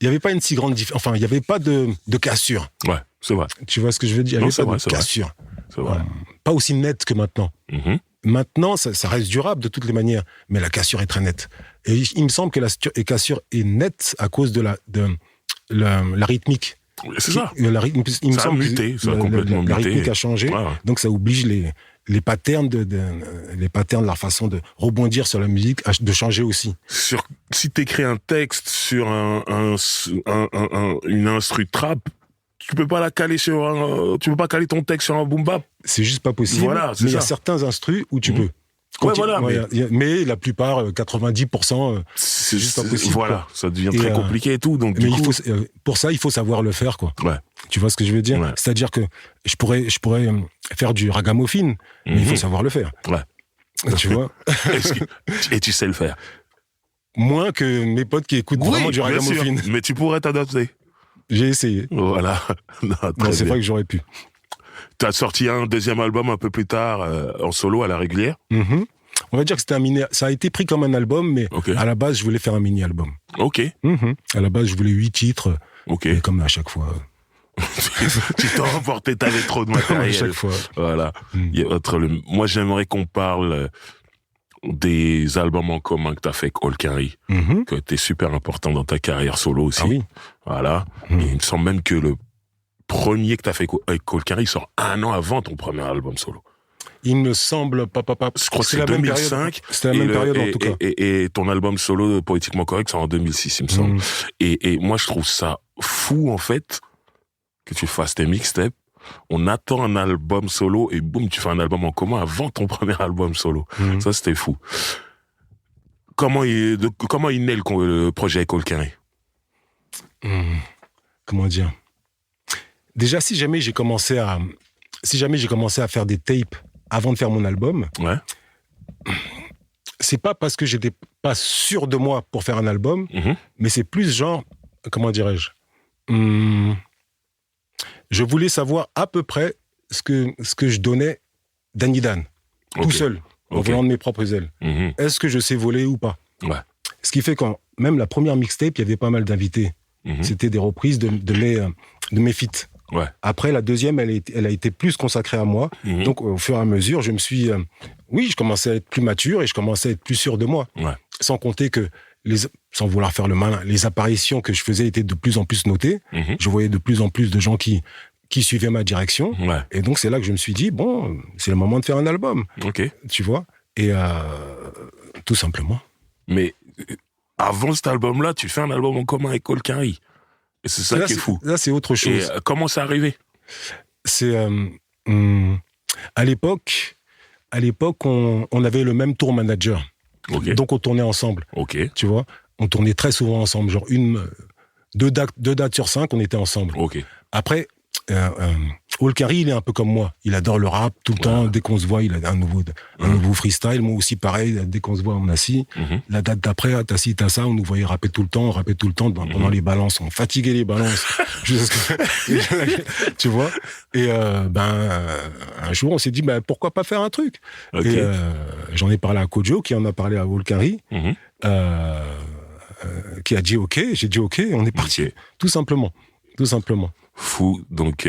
il y avait pas une si grande différence. Enfin, il y avait pas de cassure. Ouais, c'est vrai. Tu vois ce que je veux dire? Il y avait pas de cassure. C'est vrai. Pas aussi nette que maintenant. Maintenant, ça reste durable de toutes les manières, mais la cassure est très nette. Et il me semble que la cassure est nette à cause de la rythmique. C'est ça. Il me ça a semble muté, ça a complètement muté. La rythmique a changé, donc ça oblige les patterns de leur façon de rebondir sur la musique, de changer aussi. Si t'écris un texte sur une instru trap, tu peux pas la caler tu peux pas caler ton texte sur un boom bap. C'est juste pas possible. Voilà, mais il y a certains instrus où tu peux. Mais la plupart, 90%, c'est juste pas possible. Voilà, ça devient très compliqué et tout. Donc, pour ça, il faut savoir le faire, quoi. Ouais. Tu vois ce que je veux dire? Ouais. C'est-à-dire que je pourrais faire du ragamuffin, mais il faut savoir le faire. Ouais. Tu vois? Et tu sais le faire. Moins que mes potes qui écoutent vraiment du ragamuffin. Mais tu pourrais t'adapter. J'ai essayé. Voilà. Non, c'est vrai que j'aurais pu. T'as sorti un deuxième album un peu plus tard, en solo, à la régulière. On va dire que ça a été pris comme un album, mais à la base, je voulais faire un mini-album. Ok. À la base, je voulais 8 titres. Ok. Et comme à chaque fois... tu t'en remportais, t'avais trop de matériel. À chaque fois. Voilà. Moi, j'aimerais qu'on parle des albums en commun que t'as fait avec Olkari, qui étaient super importants dans ta carrière solo aussi. Ah oui. Voilà. Et il me semble même que le premier que t'as fait avec Olkari sort 1 an avant ton premier album solo. Il me semble pas. Je crois que c'est 2005. C'était la même période en tout cas. Et ton album solo Poétiquement Correct, c'est en 2006, il me semble. Et moi, je trouve ça fou, en fait, que tu fasses tes mixtapes. On attend un album solo et boum, tu fais un album en commun avant ton premier album solo. Ça, c'était fou. Comment il naît le projet avec Olkari? Comment dire? Déjà, si jamais j'ai commencé à faire des tapes avant de faire mon album, c'est pas parce que j'étais pas sûr de moi pour faire un album, mais c'est plus genre, comment dirais-je, je voulais savoir à peu près ce que je donnais Danny Dan, tout seul, en volant de mes propres ailes. Est-ce que je sais voler ou pas? Ce qui fait quand même la première mixtape, il y avait pas mal d'invités. C'était des reprises de mes feats. Après, la deuxième, elle a été plus consacrée à moi. Donc, au fur et à mesure, je me suis... je commençais à être plus mature et je commençais à être plus sûr de moi. Sans compter que, sans vouloir faire le malin, les apparitions que je faisais étaient de plus en plus notées. Je voyais de plus en plus de gens qui suivaient ma direction. Et donc, c'est là que je me suis dit, bon, c'est le moment de faire un album. Tu vois? Et tout simplement. Mais avant cet album-là, tu fais un album en commun avec Olkari. Et c'est ça qui est fou. Là, c'est autre chose. Et comment c'est arrivé? C'est à l'époque, on avait le même tour manager. Donc on tournait ensemble. Tu vois, on tournait très souvent ensemble. Genre 2 dates sur 5, on était ensemble. Après, Olkari, il est un peu comme moi. Il adore le rap tout le temps. Dès qu'on se voit, il a un nouveau freestyle. Moi aussi, pareil. Dès qu'on se voit, on assis. La date d'après, t'as ci, t'as ça. On nous voyait rapper tout le temps. On rappait tout le temps pendant les balances. On fatiguait les balances. Tu vois? Et un jour, on s'est dit, pourquoi pas faire un truc? Et j'en ai parlé à Kojo, qui en a parlé à Olkari, qui a dit OK. J'ai dit OK. On est parti. Tout simplement. Fou. Donc,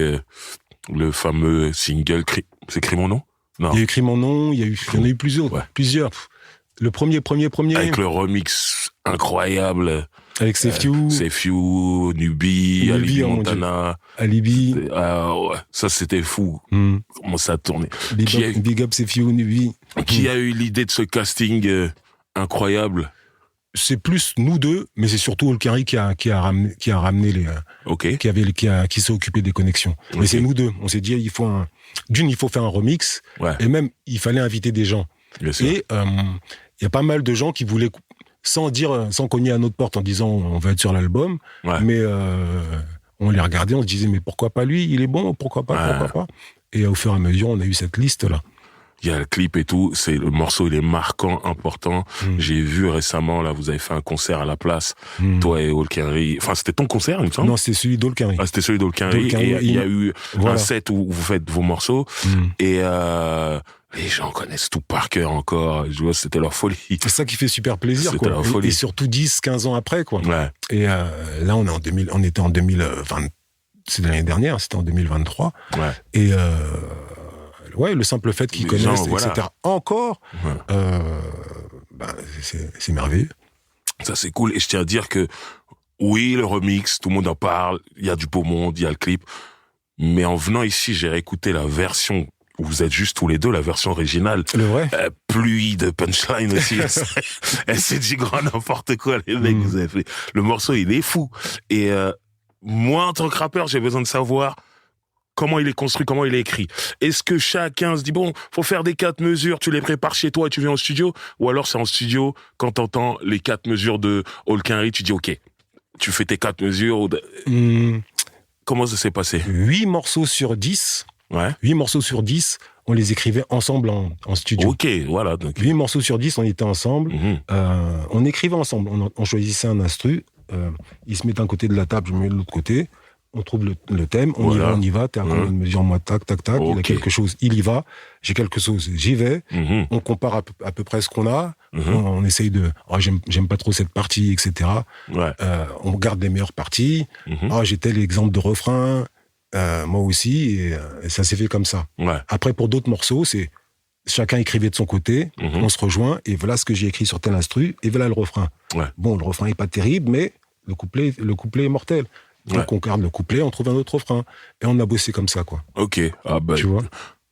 le fameux single, c'est Crie mon nom? Non. Il y a eu Crie mon nom, il y en a eu plusieurs. Le premier. Avec le remix incroyable Avec Sefiu. Sefiu, Nubi, Alibi Montana. Alibi. Ouais, ça c'était fou. Comment ça a tourné. Big up Sefiu, Nubi. Qui a eu l'idée de ce casting incroyable? C'est plus nous deux, mais c'est surtout Olkari qui a ramené les, qui s'est occupé des connexions. Mais c'est nous deux. On s'est dit, il faut faire un remix. Ouais. Et même, il fallait inviter des gens. Et, il y a pas mal de gens qui voulaient, sans cogner à notre porte en disant, on va être sur l'album. Ouais. Mais, on les regardait, on se disait, mais pourquoi pas lui? Il est bon, pourquoi pas? Et au fur et à mesure, on a eu cette liste-là. Il y a le clip et tout, le morceau, il est marquant, important. J'ai vu récemment, là, vous avez fait un concert à la place, toi et Olkari. Enfin, c'était ton concert, il me semble? Non, c'était celui d'Olkari. Ah, c'était celui d'Olkari. Et il y a eu un set où vous faites vos morceaux. Et les gens connaissent tout par cœur encore. Je vois, c'était leur folie. C'est ça qui fait super plaisir, c'était quoi. Leur folie. Et surtout 10, 15 ans après, quoi. Ouais. Et là, on était en 2020. C'est l'année dernière, c'était en 2023. Ouais. Et ouais, le simple fait qu'ils connaissent, etc. Encore, c'est merveilleux. Ça, c'est cool. Et je tiens à dire que, oui, le remix, tout le monde en parle, il y a du beau monde, il y a le clip. Mais en venant ici, j'ai réécouté la version où vous êtes juste tous les deux, la version originale. Le vrai. Pluie de punchline aussi. Elle s'est dit grand n'importe quoi, les mecs, vous avez fait. Le morceau, il est fou. Et moi, en tant que rappeur, j'ai besoin de savoir comment il est construit, comment il est écrit. Est-ce que chacun se dit, bon, faut faire des 4 mesures, tu les prépares chez toi et tu viens au studio? Ou alors c'est en studio, quand t'entends les 4 mesures de Olkari, tu dis, ok, tu fais tes 4 mesures. Comment ça s'est passé? 8 morceaux sur 10. Ouais. 8 morceaux sur 10, on les écrivait ensemble en studio. Ok, voilà. Donc. 8 morceaux sur 10, on était ensemble. On écrivait ensemble. On choisissait un instru. Il se met d'un côté de la table, je me mets de l'autre côté. On trouve le thème, on y va, t'es à combien de mesures, moi, tac, okay. Il a quelque chose, il y va, j'ai quelque chose, j'y vais, on compare à peu près ce qu'on a, on essaye de, j'aime pas trop cette partie, etc. Ouais. On garde les meilleures parties, j'ai tel exemple de refrain, moi aussi, et ça s'est fait comme ça. Ouais. Après, pour d'autres morceaux, c'est chacun écrivait de son côté, on se rejoint, et voilà ce que j'ai écrit sur tel instru, et voilà le refrain. Ouais. Bon, le refrain est pas terrible, mais le couplet est mortel. Donc on garde le couplet, on trouve un autre refrain. Et on a bossé comme ça, quoi. Ok. Ah bah, tu vois.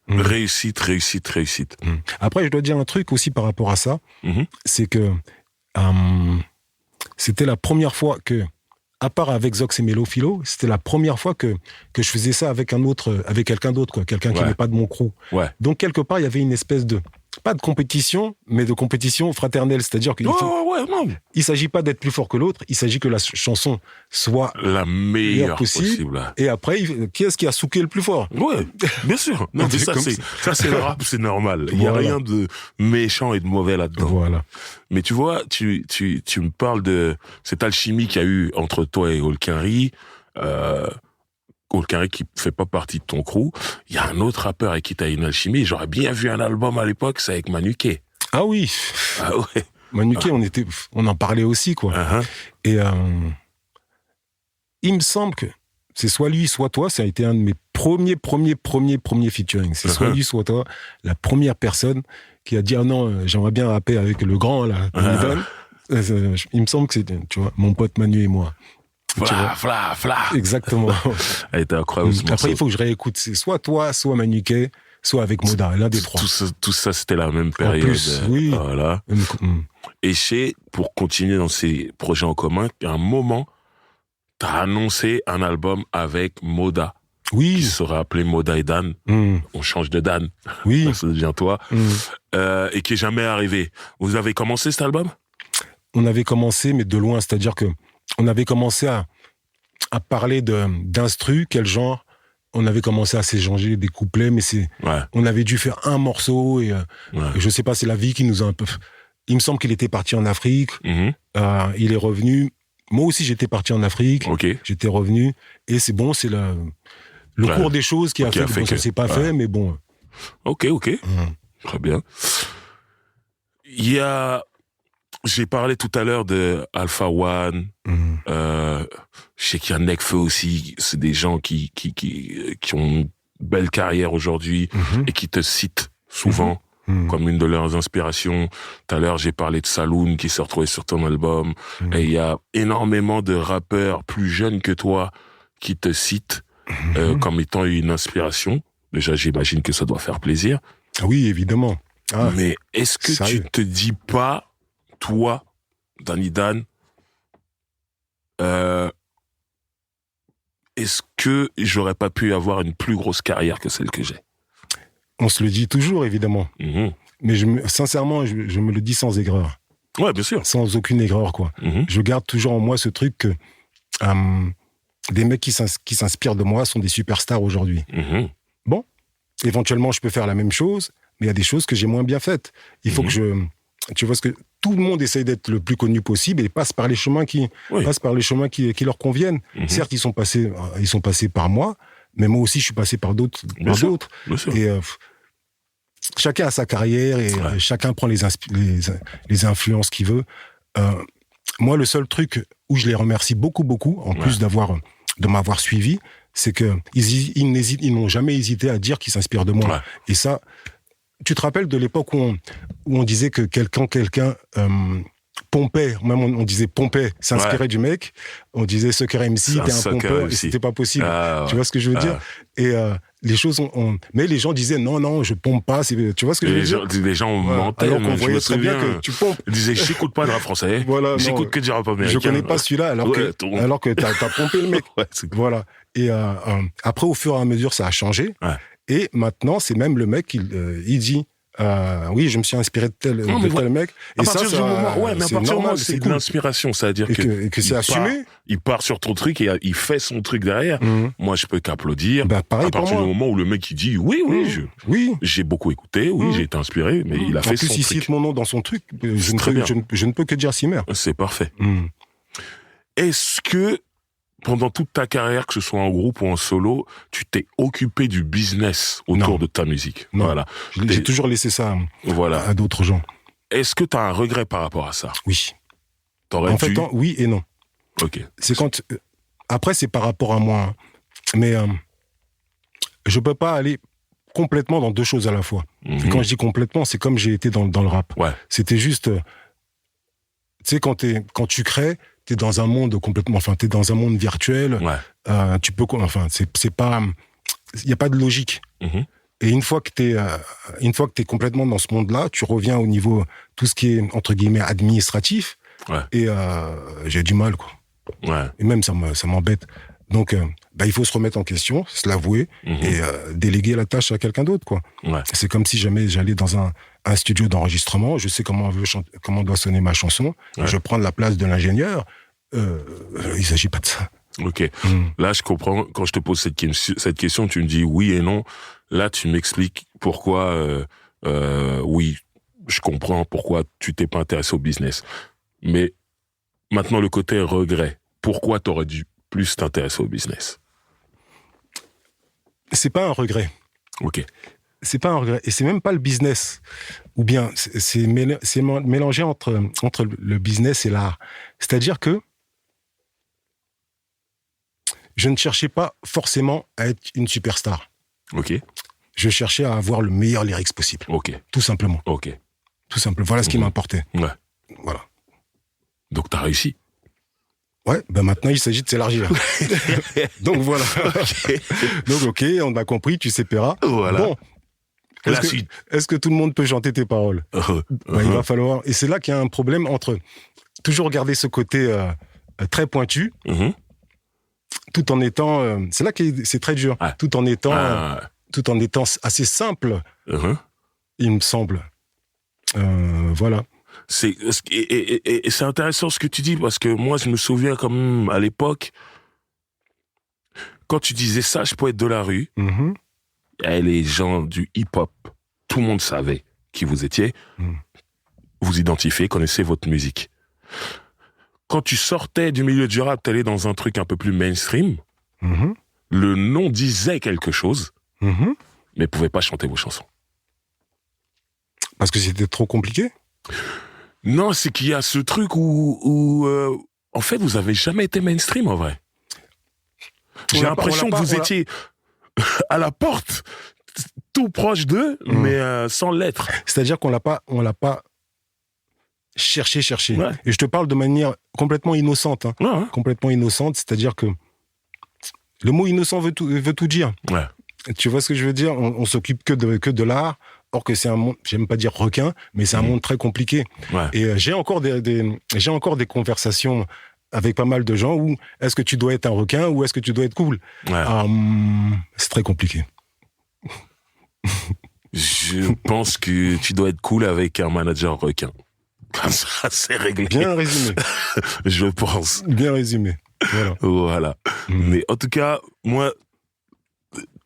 Réussite. Après, je dois dire un truc aussi par rapport à ça. C'est que c'était la première fois que, à part avec Zox et Mélophilo, c'était la première fois que je faisais ça avec quelqu'un d'autre, quoi. Quelqu'un qui n'est pas de mon crew. Ouais. Donc quelque part, il y avait une espèce de, pas de compétition, mais de compétition fraternelle. C'est-à-dire qu'il il s'agit pas d'être plus fort que l'autre, il s'agit que la chanson soit la meilleure possible. Et après, qui est-ce qui a souqué le plus fort? Ouais, bien sûr. Non, mais ça c'est le rap, c'est normal. Il y a rien de méchant et de mauvais là-dedans. Voilà. Mais tu vois, tu me parles de cette alchimie qu'il y a eu entre toi et Olkari. Olkari qui fait pas partie de ton crew, il y a un autre rappeur avec qui t'as une alchimie, j'aurais bien vu un album à l'époque, c'est avec Manuké. Ah oui. Ah ouais. Manuké, on en parlait aussi, quoi. Et il me semble que c'est soit lui, soit toi, ça a été un de mes premiers featuring. C'est soit lui, soit toi, la première personne qui a dit, ah non, j'aimerais bien rapper avec le grand, là, il me semble que c'était, tu vois, mon pote Manu et moi. Fla. Exactement. Elle était incroyable. Après, il faut que je réécoute. C'est soit toi, soit Manuké, soit avec Moda, l'un des trois. Tout ça, c'était la même période. En plus, oui. Voilà. Et pour continuer dans ces projets en commun, à un moment, t'as annoncé un album avec Moda. Oui. Qui sera appelé Moda et Dan. On change de Dan. Oui. Ça devient toi. Et qui est jamais arrivé. Vous avez commencé cet album? On avait commencé, mais de loin. C'est-à-dire que on avait commencé à parler d'instru, quel genre. On avait commencé à s'échanger des couplets, mais on avait dû faire un morceau et je sais pas, c'est la vie qui nous a un peu. Il me semble qu'il était parti en Afrique. Il est revenu. Moi aussi, j'étais parti en Afrique. Okay. J'étais revenu et c'est bon, c'est le cours des choses qui a fait que ça s'est pas fait, mais bon. Ok. Très bien. J'ai parlé tout à l'heure de Alpha One. Je sais qu'il y a Nekfeu aussi. C'est des gens qui ont une belle carrière aujourd'hui et qui te citent souvent. comme une de leurs inspirations. Tout à l'heure, j'ai parlé de Saloon qui s'est retrouvé sur ton album. Et il y a énormément de rappeurs plus jeunes que toi qui te citent comme étant une inspiration. Déjà, j'imagine que ça doit faire plaisir. Oui, évidemment. Mais est-ce que tu te dis pas, toi, Danny Dan, est-ce que j'aurais pas pu avoir une plus grosse carrière que celle que j'ai? On se le dit toujours, évidemment. Mais sincèrement, je me le dis sans aigreur. Ouais, bien sûr. Sans aucune aigreur, quoi. Je garde toujours en moi ce truc que des mecs qui s'inspirent de moi sont des superstars aujourd'hui. Bon, éventuellement, je peux faire la même chose, mais il y a des choses que j'ai moins bien faites. Il faut que tu vois, ce que tout le monde essaye d'être le plus connu possible et passe par les chemins qui leur conviennent. Certes, ils sont passés par moi, mais moi aussi, je suis passé par d'autres. Et chacun a sa carrière et chacun prend les influences qu'il veut. Moi, le seul truc où je les remercie beaucoup, en plus de m'avoir suivi, c'est que ils n'ont jamais hésité à dire qu'ils s'inspirent de moi. Et ça, tu te rappelles de l'époque où on disait que quelqu'un pompait, même on disait pompait, s'inspirait du mec, on disait Sucker MC, t'es un pompeur, et c'était pas possible. Tu vois ce que je veux dire? Et les choses mais les gens disaient non, je pompe pas, tu vois ce que je veux dire? Les gens mentaient, alors qu'on voyait très bien que tu pompes. Ils disaient, j'écoute pas de rap français, j'écoute que du rap américain. Je connais pas celui-là, alors que t'as pompé le mec. Voilà. Et après, au fur et à mesure, ça a changé. Et maintenant, c'est même le mec, il dit, oui, je me suis inspiré de tel mec. Et à partir du moment, c'est de l'inspiration, c'est-à-dire que c'est assumé. Il part sur ton truc et il fait son truc derrière. Moi, je peux qu'applaudir. Pareil, à partir du moment où le mec il dit, oui, j'ai beaucoup écouté, j'ai été inspiré, mais il a fait son truc. En plus, il cite mon nom dans son truc. Je ne peux que dire Simer. C'est parfait. Est-ce que pendant toute ta carrière, que ce soit en groupe ou en solo, tu t'es occupé du business autour de ta musique? Non. Voilà. J'ai toujours laissé ça à d'autres gens. Est-ce que tu as un regret par rapport à ça? Oui. En fait, oui et non. Ok. C'est quand... Après, c'est par rapport à moi. Mais je peux pas aller complètement dans deux choses à la fois. Et quand je dis complètement, c'est comme j'ai été dans le rap. C'était juste... Tu sais, quand tu crées... T'es dans un monde complètement, t'es dans un monde virtuel. Tu peux, c'est pas, il y a pas de logique. Et une fois que t'es complètement dans ce monde-là, tu reviens au niveau tout ce qui est entre guillemets administratif. Et j'ai du mal, quoi. Et même ça m'embête. Donc, il faut se remettre en question, se l'avouer et déléguer la tâche à quelqu'un d'autre, quoi. C'est comme si jamais j'allais dans un studio d'enregistrement, je sais comment doit sonner ma chanson, je prends la place de l'ingénieur. Il s'agit pas de ça. Ok. Là, je comprends. Quand je te pose cette question, tu me dis oui et non. Là, tu m'expliques pourquoi. Oui, je comprends pourquoi tu t'es pas intéressé au business. Mais maintenant, le côté regret. Pourquoi t'aurais dû plus t'intéresser au business? C'est pas un regret. Ok. C'est pas un regret. Et c'est même pas le business. Ou bien, c'est mélangé entre le business et l'art. C'est-à-dire que je ne cherchais pas forcément à être une superstar. Ok. Je cherchais à avoir le meilleur lyrics possible. Ok. Tout simplement. Ok. Tout simplement. Voilà ce qui m'importait. Voilà. Donc t'as réussi. Ouais, maintenant il s'agit de s'élargir. Donc voilà. Donc ok, on a compris, tu sais paieras. Voilà. Bon. Est-ce que tout le monde peut chanter tes paroles? Il va falloir. Et c'est là qu'il y a un problème entre toujours garder ce côté très pointu, tout en étant. C'est là que c'est très dur. Tout en étant assez simple, il me semble. Voilà. Et c'est intéressant ce que tu dis, parce que moi, je me souviens quand même, à l'époque, quand tu disais Sage Poète de la rue, et les gens du hip-hop, tout le monde savait qui vous étiez, vous identifiez, connaissez votre musique. Quand tu sortais du milieu du rap, t'allais dans un truc un peu plus mainstream, le nom disait quelque chose, mais pouvait pas chanter vos chansons. Parce que c'était trop compliqué? Non, c'est qu'il y a ce truc où en fait, vous avez jamais été mainstream, en vrai. J'ai l'impression que vous étiez à la porte. tout proche d'eux, mais sans l'être. C'est-à-dire qu'on l'a pas cherché. Ouais. Et je te parle de manière complètement innocente. Hein. Ouais. Complètement innocente, c'est-à-dire que le mot innocent veut tout dire. Ouais. Tu vois ce que je veux dire ? On s'occupe que de l'art, or que c'est un monde, j'aime pas dire requin, mais c'est un monde très compliqué. Ouais. Et j'ai encore des conversations avec pas mal de gens où est-ce que tu dois être un requin ou est-ce que tu dois être cool ? Ouais. C'est très compliqué. Je pense que tu dois être cool avec un manager requin. Comme ça, c'est réglé. Bien résumé. Je pense. Bien résumé. Voilà. Mais en tout cas, moi,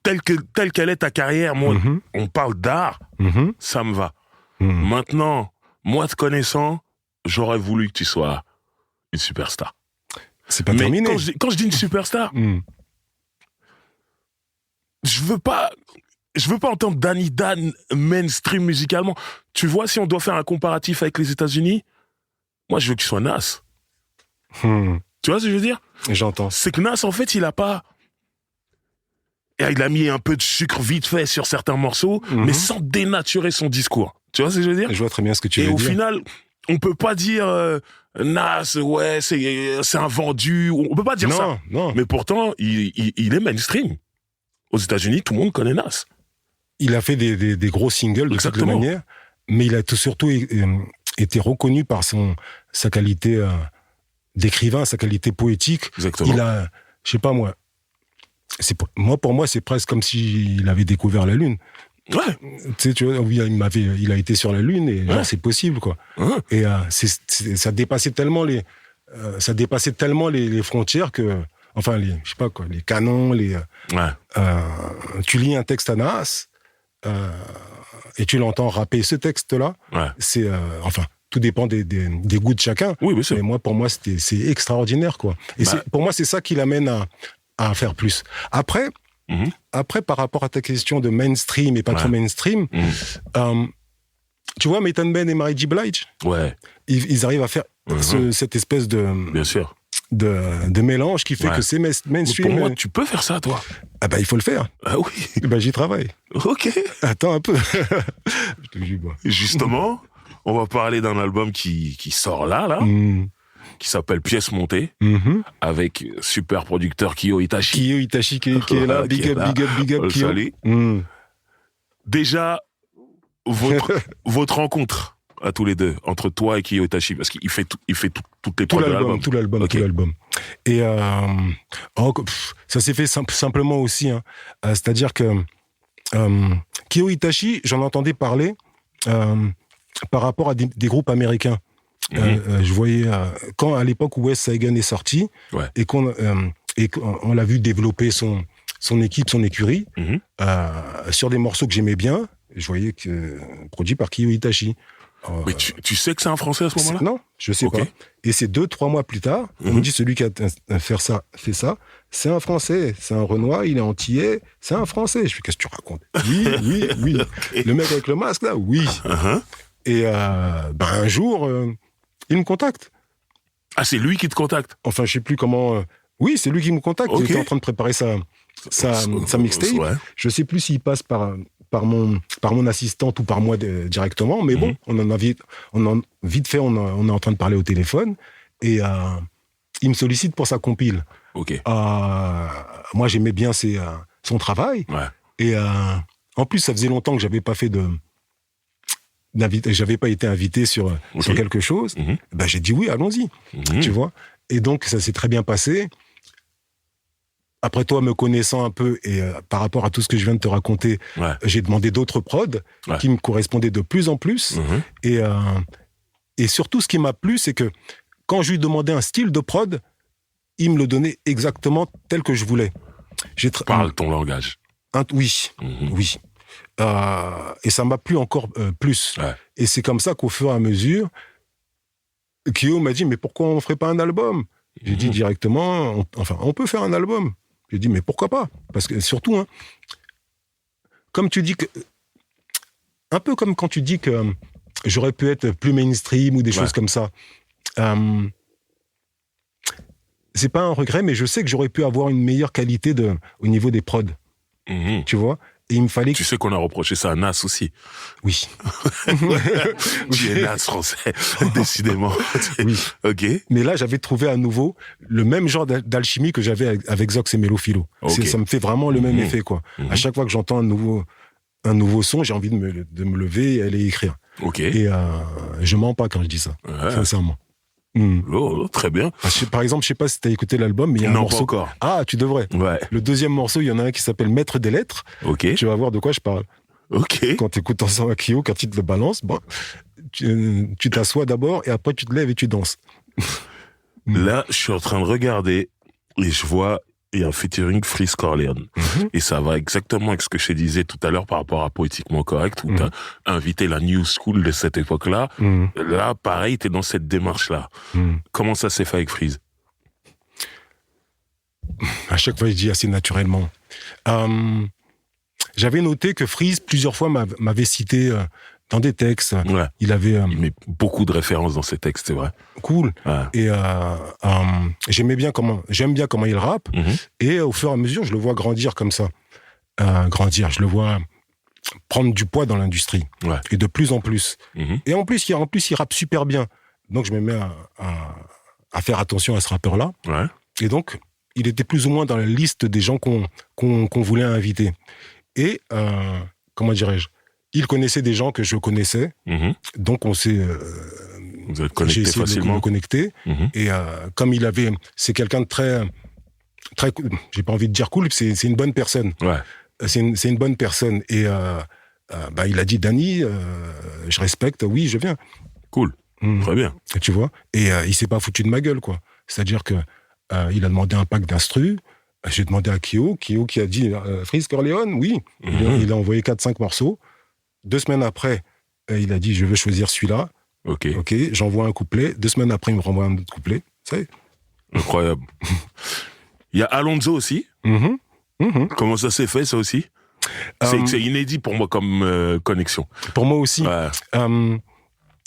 telle qu'elle est ta carrière, moi, on parle d'art, ça me va. Maintenant, moi, te connaissant, j'aurais voulu que tu sois une superstar. C'est pas terminé. Quand je dis une superstar, je veux pas entendre Danny Dan mainstream musicalement. Tu vois, si on doit faire un comparatif avec les États-Unis, moi, je veux qu'il soit Nas. Tu vois ce que je veux dire ? J'entends. C'est que Nas, en fait, il a mis un peu de sucre vite fait sur certains morceaux, mais sans dénaturer son discours. Tu vois ce que je veux dire ? Je vois très bien ce que tu veux dire. Et au final, on peut pas dire Nas, ouais, c'est un vendu. On peut pas dire ça. Non. Mais pourtant, il est mainstream. Aux États-Unis, tout le monde connaît Nas. Il a fait des gros singles de toute manière, mais il a surtout été reconnu par sa qualité d'écrivain, sa qualité poétique. Exactement. Il a, je sais pas moi, pour moi, c'est presque comme s'il avait découvert la Lune. Ouais. Tu vois, il a été sur la Lune et genre, c'est possible, quoi. Et ça dépassait tellement les frontières que, enfin, je sais pas quoi, les canons, tu lis un texte à Nas, et tu l'entends rapper ce texte-là. C'est, tout dépend des goûts de chacun. Oui, bien sûr. Mais pour moi, c'est extraordinaire, quoi. Et pour moi, c'est ça qui l'amène à faire plus. Après, par rapport à ta question de mainstream et pas trop mainstream, tu vois, Method Man et Mary J. Blige, ils arrivent à faire cette espèce de... Bien sûr. De mélange qui fait que c'est mainstream. Pour moi, tu peux faire ça, toi. Ah bah, il faut le faire. Ah oui. Bah, j'y travaille. Ok. Attends un peu. Je te jure, moi. Justement, on va parler d'un album qui sort là, qui s'appelle Pièce montée, avec super producteur Kiyo Itachi. Kiyo Itachi qui est là. Big up, Kiyo. Salut. Déjà, votre rencontre à tous les deux, entre toi et Kiyo Itachi, parce qu'il fait toutes les prods de l'album. Tout l'album. Et ça s'est fait simplement aussi. C'est-à-dire que Kiyo Itachi, j'en entendais parler par rapport à des groupes américains. Je voyais, à l'époque où Wes Saigon est sorti, et qu'on l'a vu développer son équipe, son écurie, sur des morceaux que j'aimais bien, je voyais que produit par Kiyo Itachi. Mais tu sais que c'est un Français à ce moment-là ? Non, je sais pas. Et c'est 2-3 mois plus tard, on me dit celui qui a fait ça, c'est un Français, c'est un Renoir, il est antillais, c'est un Français. Je fais, qu'est-ce que tu racontes ? Oui. Okay. Le mec avec le masque là, oui. Et un jour, il me contacte. Ah, c'est lui qui te contacte ? Enfin, je sais plus comment. Oui, c'est lui qui me contacte. Il était en train de préparer sa mixtape. Je sais plus s'il passe par mon assistante ou par moi directement, mais bon, on est en train de parler au téléphone, et il me sollicite pour sa compile. Moi, j'aimais bien son travail, et en plus, ça faisait longtemps que j'avais pas été invité sur quelque chose. Ben, j'ai dit oui, allons-y, tu vois. Et donc, ça s'est très bien passé. Après, toi, me connaissant un peu, et par rapport à tout ce que je viens de te raconter, j'ai demandé d'autres prods qui me correspondaient de plus en plus. Et surtout, ce qui m'a plu, c'est que quand je lui demandais un style de prod, il me le donnait exactement tel que je voulais. Parle ton langage. Oui. Et ça m'a plu encore plus. Et c'est comme ça qu'au fur et à mesure, Kiyo m'a dit, mais pourquoi on ne ferait pas un album ? J'ai dit directement, on peut faire un album. J'ai dit, mais pourquoi pas ? Parce que surtout, comme tu dis que... Un peu comme quand tu dis que j'aurais pu être plus mainstream ou des choses comme ça. C'est pas un regret, mais je sais que j'aurais pu avoir une meilleure qualité au niveau des prods. Tu vois ? Et il me fallait... Tu sais qu'on a reproché ça à Nas aussi. Oui. Tu es Nas français, décidément. Oui. Ok. Mais là, j'avais trouvé à nouveau le même genre d'alchimie que j'avais avec Zox et Mélo Philo. Okay. Ça me fait vraiment le même effet, quoi. À chaque fois que j'entends un nouveau son, j'ai envie de me lever et aller écrire. Ok. Et je mens pas quand je dis ça, sincèrement. Oh, très bien. Par exemple, je sais pas si tu as écouté l'album, mais il y a un morceau... Non, pas encore. Ah, tu devrais. Ouais. Le deuxième morceau, il y en a un qui s'appelle Maître des lettres. Ok. Tu vas voir de quoi je parle. Ok. Quand tu écoutes ensemble à Kyo, quand il te le balance, bon, tu t'assois d'abord et après tu te lèves et tu danses. Là, je suis en train de regarder et je vois, il y a un featuring Freeze Corleone. Et ça va exactement avec ce que je te disais tout à l'heure par rapport à Poétiquement Correct, où t'as invité la new school de cette époque-là. Là, pareil, t'es dans cette démarche-là. Comment ça s'est fait avec Freeze? À chaque fois, je dis assez naturellement. J'avais noté que Freeze, plusieurs fois, m'avait cité dans des textes. Ouais. Il met beaucoup de références dans ses textes, c'est vrai. Cool. Ouais. Et j'aime bien comment il rappe. Et au fur et à mesure, je le vois grandir comme ça. Je le vois prendre du poids dans l'industrie. Ouais. Et de plus en plus. Et en plus, il rappe super bien. Donc, je me mets à faire attention à ce rappeur-là. Ouais. Et donc, il était plus ou moins dans la liste des gens qu'on voulait inviter. Et, comment dirais-je, il connaissait des gens que je connaissais. Donc, on s'est... Vous êtes connecté j'ai essayé facilement. de le connecter. Et comme c'est quelqu'un de très... j'ai pas envie de dire cool, c'est une bonne personne. Ouais. C'est une bonne personne. Et il a dit, Dany, je respecte, oui, je viens. Cool. Très bien. Et tu vois. Et il s'est pas foutu de ma gueule, quoi. C'est-à-dire que il a demandé un pack d'instru. J'ai demandé à Kyo qui a dit Freeze Corleone, oui. Il a envoyé 4-5 morceaux. 2 semaines après, il a dit je veux choisir celui-là. Ok, j'envoie un couplet. 2 semaines après, il me renvoie un autre couplet. Ça y est. Incroyable. Il y a Alonso aussi. Comment ça s'est fait, ça aussi? C'est inédit pour moi comme connexion. Pour moi aussi. Ouais.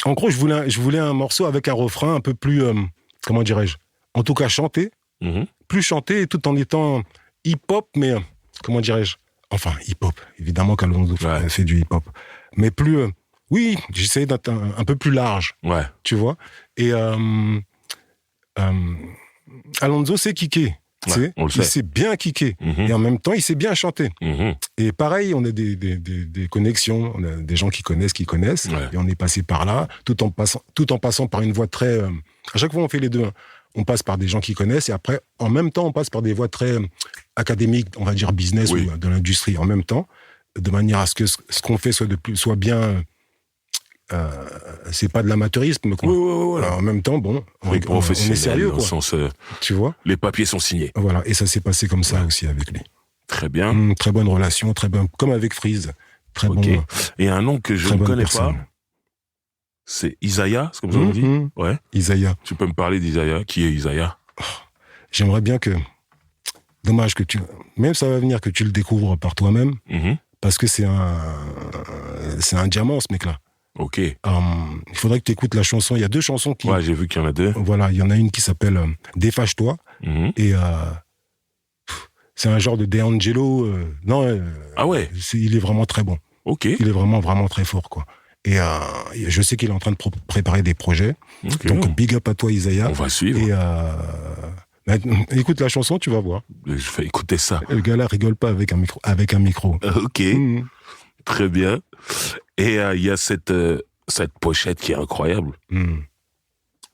En gros, je voulais un morceau avec un refrain un peu plus, comment dirais-je, en tout cas chanté, plus chanté tout en étant hip-hop, mais comment dirais-je, enfin hip-hop, évidemment qu'Alonso fait du hip-hop, mais plus, oui, j'essayais d'être un peu plus large, tu vois, et Alonso sait kicker. Il sait bien kicker. Et en même temps, il sait bien chanter. Et pareil, on a des connexions, on a des gens qui connaissent. Et on est passé par là, tout en passant par une voie très... à chaque fois, on fait les deux. On passe par des gens qui connaissent et après, en même temps, on passe par des voies très académiques, on va dire business ou de l'industrie en même temps, de manière à ce que ce qu'on fait soit bien... c'est pas de l'amateurisme, quoi. Alors, en même temps, bon, on est sérieux, quoi. Sens, tu vois. Les papiers sont signés. Voilà, et ça s'est passé comme ça aussi avec lui. Très bien. Très bonne relation, comme avec Freeze. Très bon. Et un nom que je ne connais pas, c'est Isaiah, c'est comme ça on dit. Ouais. Isaiah. Tu peux me parler d'Isaiah? Qui est Isaiah? J'aimerais bien que, dommage que même ça va venir que tu le découvres par toi-même, parce que c'est un diamant, ce mec-là. Ok. Il faudrait que tu écoutes la chanson. Il y a 2 chansons qui... Ouais, j'ai vu qu'il y en a 2. Voilà, il y en a une qui s'appelle Défâche-toi. Et c'est un genre de D'Angelo. Ah ouais. Il est vraiment très bon. Ok. Il est vraiment, vraiment très fort, quoi. Et je sais qu'il est en train de préparer des projets. Donc, big up à toi, Isaiah. On va suivre. Et écoute la chanson, tu vas voir. Je vais écouter ça. Le gars-là rigole pas avec un micro. Ok. Très bien. Et il y a cette pochette qui est incroyable.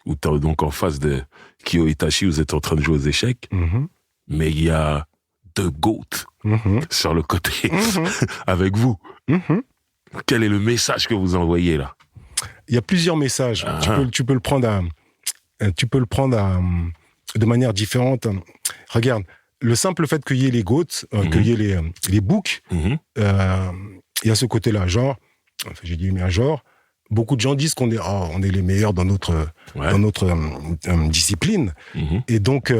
Où t'es donc en face de Kyo Itachi, vous êtes en train de jouer aux échecs. Mais il y a The GOAT sur le côté avec vous. Quel est le message que vous envoyez là? Il y a plusieurs messages. Tu peux le prendre de manière différente. Regarde, le simple fait qu'il y ait les GOAT, qu'il y ait les books, il y a ce côté-là. Genre, j'ai dit un genre, beaucoup de gens disent qu'on est les meilleurs dans notre discipline. Et donc,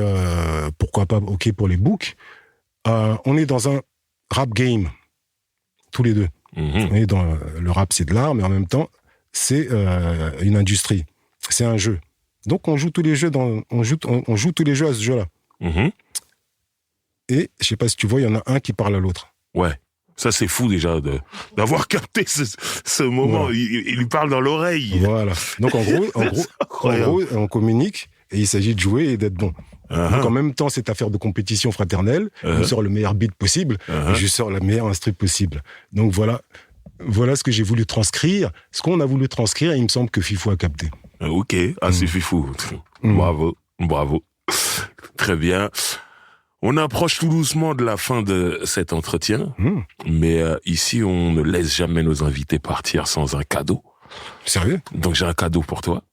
pourquoi pas, ok, pour les books. On est dans un rap game, tous les deux. On est dans le rap, c'est de l'art, mais en même temps, c'est une industrie. C'est un jeu. Donc, on joue tous les jeux on joue tous les jeux à ce jeu-là. Et, je sais pas si tu vois, il y en a un qui parle à l'autre. Ouais. Ça, c'est fou déjà d'avoir capté ce moment. Ouais. Il lui parle dans l'oreille. Voilà. Donc en gros, on communique et il s'agit de jouer et d'être bon. Donc en même temps, cette affaire de compétition fraternelle, je sors le meilleur beat possible et je sors la meilleure instru possible. Donc voilà ce que j'ai voulu transcrire. Ce qu'on a voulu transcrire, il me semble que Fifou a capté. Ok, c'est Fifou. Bravo. Très bien. On approche tout doucement de la fin de cet entretien, mais ici, on ne laisse jamais nos invités partir sans un cadeau. Sérieux ? Donc j'ai un cadeau pour toi.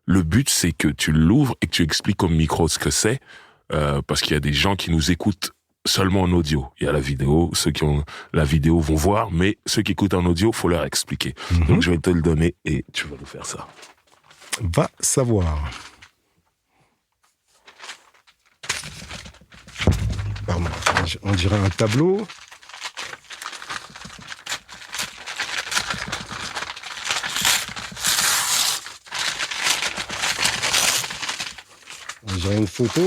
Le but, c'est que tu l'ouvres et que tu expliques au micro ce que c'est, parce qu'il y a des gens qui nous écoutent seulement en audio. Il y a la vidéo, ceux qui ont la vidéo vont voir, mais ceux qui écoutent en audio, faut leur expliquer. Donc je vais te le donner et tu vas nous faire ça. Va savoir. Pardon, on dirait un tableau. On dirait une photo.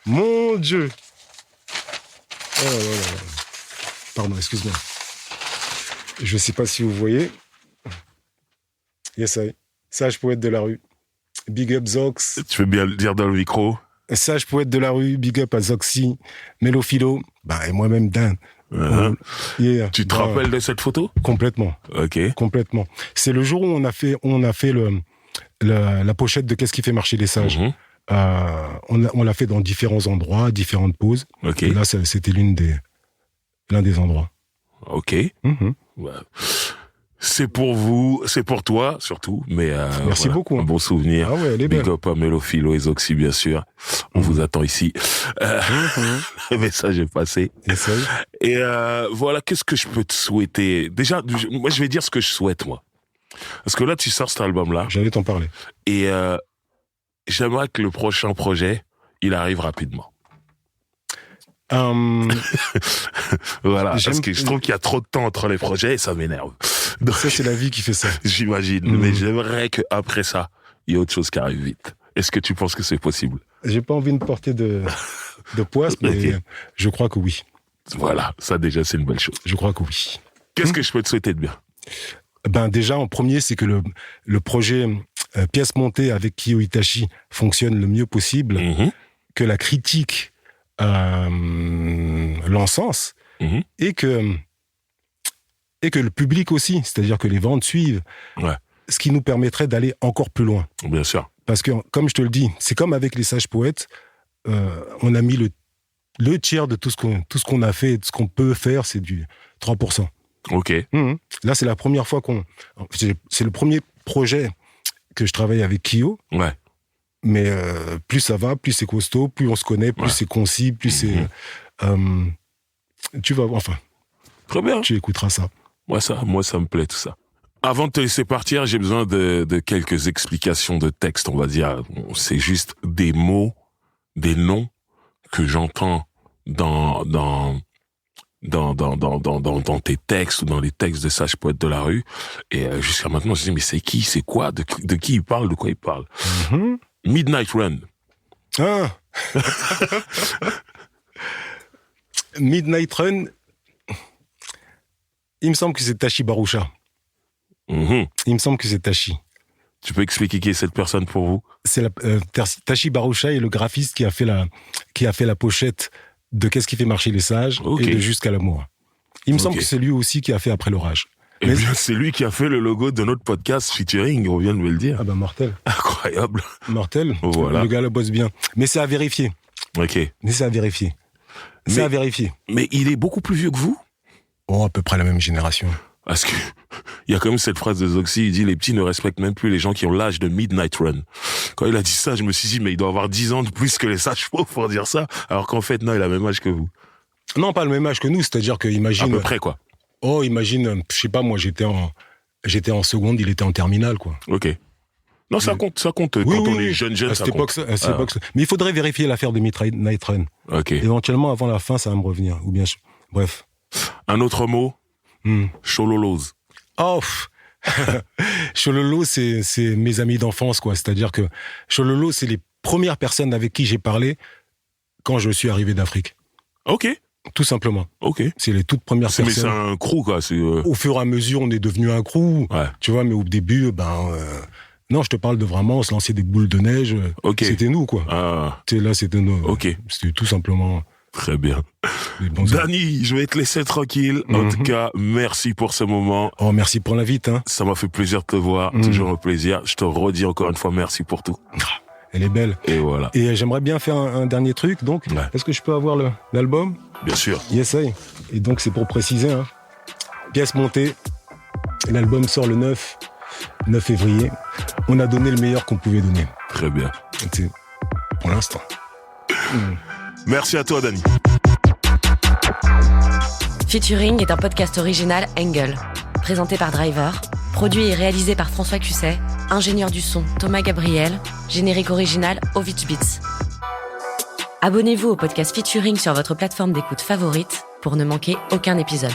Mon Dieu. Oh là là. Pardon, excuse-moi. Je ne sais pas si vous voyez. Yes, sage poète de la rue. Big up Zox. Tu veux bien le dire dans le micro? Sage poète de la rue, big up à Zoxy, Mélophilo, et moi-même Dan. Yeah. Tu te rappelles de cette photo? Complètement. Ok. Complètement. C'est le jour où on a fait la pochette de Qu'est-ce qui fait marcher les sages. On l'a fait dans différents endroits, différentes poses. Okay. Et là, c'était l'un des endroits. Ok. Ouais. C'est pour vous, c'est pour toi surtout, mais merci beaucoup. Un bon souvenir. Ah ouais, elle est belle. Big up à Mélophilo et Zoxy, bien sûr. On vous attend ici. Le message est passé. Essaye. Et voilà, qu'est-ce que je peux te souhaiter? Déjà, moi, je vais dire ce que je souhaite, moi. Parce que là, tu sors cet album-là. J'allais t'en parler. Et j'aimerais que le prochain projet, il arrive rapidement. Voilà, parce que je trouve qu'il y a trop de temps entre les projets et ça m'énerve. Donc, ça, c'est la vie qui fait ça. J'imagine, mais j'aimerais qu'après ça, il y ait autre chose qui arrive vite. Est-ce que tu penses que c'est possible? J'ai pas envie de porter de poisse, mais je crois que oui. Voilà, ça déjà, c'est une belle chose. Je crois que oui. Qu'est-ce que je peux te souhaiter de bien? Déjà, en premier, c'est que le projet Pièce montée avec Kiyo Itachi fonctionne le mieux possible, que la critique l'encense, et que le public aussi, c'est-à-dire que les ventes suivent, ce qui nous permettrait d'aller encore plus loin. Bien sûr. Parce que, comme je te le dis, c'est comme avec les sages poètes, on a mis le tiers de tout ce qu'on a fait, de ce qu'on peut faire, c'est du 3%. Ok. Là, c'est la première fois c'est le premier projet que je travaille avec Kiyo. Ouais. Mais plus ça va, plus c'est costaud, plus on se connaît, plus c'est concis, plus c'est... tu vas... Enfin... Très bien. Tu écouteras ça. Moi, ça me plaît, tout ça. Avant de te laisser partir, j'ai besoin de quelques explications de texte, on va dire. C'est juste des mots, des noms que j'entends dans tes textes ou dans les textes de sages poètes de la rue. Et jusqu'à maintenant, je me dis, mais c'est qui, c'est quoi, de qui il parle, de quoi il parle? Midnight Run. Ah. Midnight Run, il me semble que c'est Tashi Barusha. Il me semble que c'est Tashi. Tu peux expliquer qui est cette personne pour vous? C'est Tashi Barusha est le graphiste qui a fait la pochette de Qu'est-ce qui fait marcher les sages et de Jusqu'à l'amour. Il me semble que c'est lui aussi qui a fait Après l'orage. Et bien, c'est lui qui a fait le logo de notre podcast featuring, on vient de me le dire. Ah ben, mortel. Incroyable. Mortel. Voilà. Le gars le bosse bien. Mais c'est à vérifier. Ok. Mais c'est à vérifier. C'est à vérifier. Mais il est beaucoup plus vieux que vous? Oh, à peu près la même génération. Parce que il y a quand même cette phrase de Zoxy, il dit les petits ne respectent même plus les gens qui ont l'âge de Midnight Run. Quand il a dit ça, je me suis dit mais il doit avoir 10 ans de plus que les sages pour dire ça, alors qu'en fait non, il a le même âge que vous. Non, pas le même âge que nous, c'est-à-dire que imagine à peu près quoi. Oh, imagine, je sais pas, moi j'étais en seconde, il était en terminale quoi. OK. Non, ça compte oui, quand on est jeune, à ça cette compte. À cette époque, mais il faudrait vérifier l'affaire de Midnight Run. OK. Éventuellement avant la fin, ça va me revenir ou bien bref. Un autre mot. Chololos. Oh. Chololo, c'est mes amis d'enfance quoi, c'est-à-dire que Chololo, c'est les premières personnes avec qui j'ai parlé quand je suis arrivé d'Afrique. Ok. Tout simplement. Ok. C'est les toutes premières personnes. Mais c'est un crew, quoi. Au fur et à mesure, on est devenu un crew. Ouais. Tu vois, mais au début, non, je te parle de vraiment se lancer des boules de neige. Ok. C'était nous, quoi. Ah. Là, c'était nous. Ok. C'était tout simplement... Très bien. Dany, je vais te laisser tranquille. En tout cas, merci pour ce moment. Oh, merci pour l'invite. Hein. Ça m'a fait plaisir de te voir. Toujours un plaisir. Je te redis encore une fois merci pour tout. Elle est belle. Et voilà. Et j'aimerais bien faire un dernier truc. Donc, est-ce que je peux avoir l'album ? Bien sûr. Yes, I. Et donc, c'est pour préciser. Hein. Pièce montée. L'album sort le 9 février. On a donné le meilleur qu'on pouvait donner. Très bien. C'est pour l'instant. Merci à toi, Dany. Featuring est un podcast original Angle, présenté par Driver, produit et réalisé par François Cusset, ingénieur du son Thomas Gabriel, générique original Ovich Beats. Abonnez-vous au podcast Featuring sur votre plateforme d'écoute favorite pour ne manquer aucun épisode.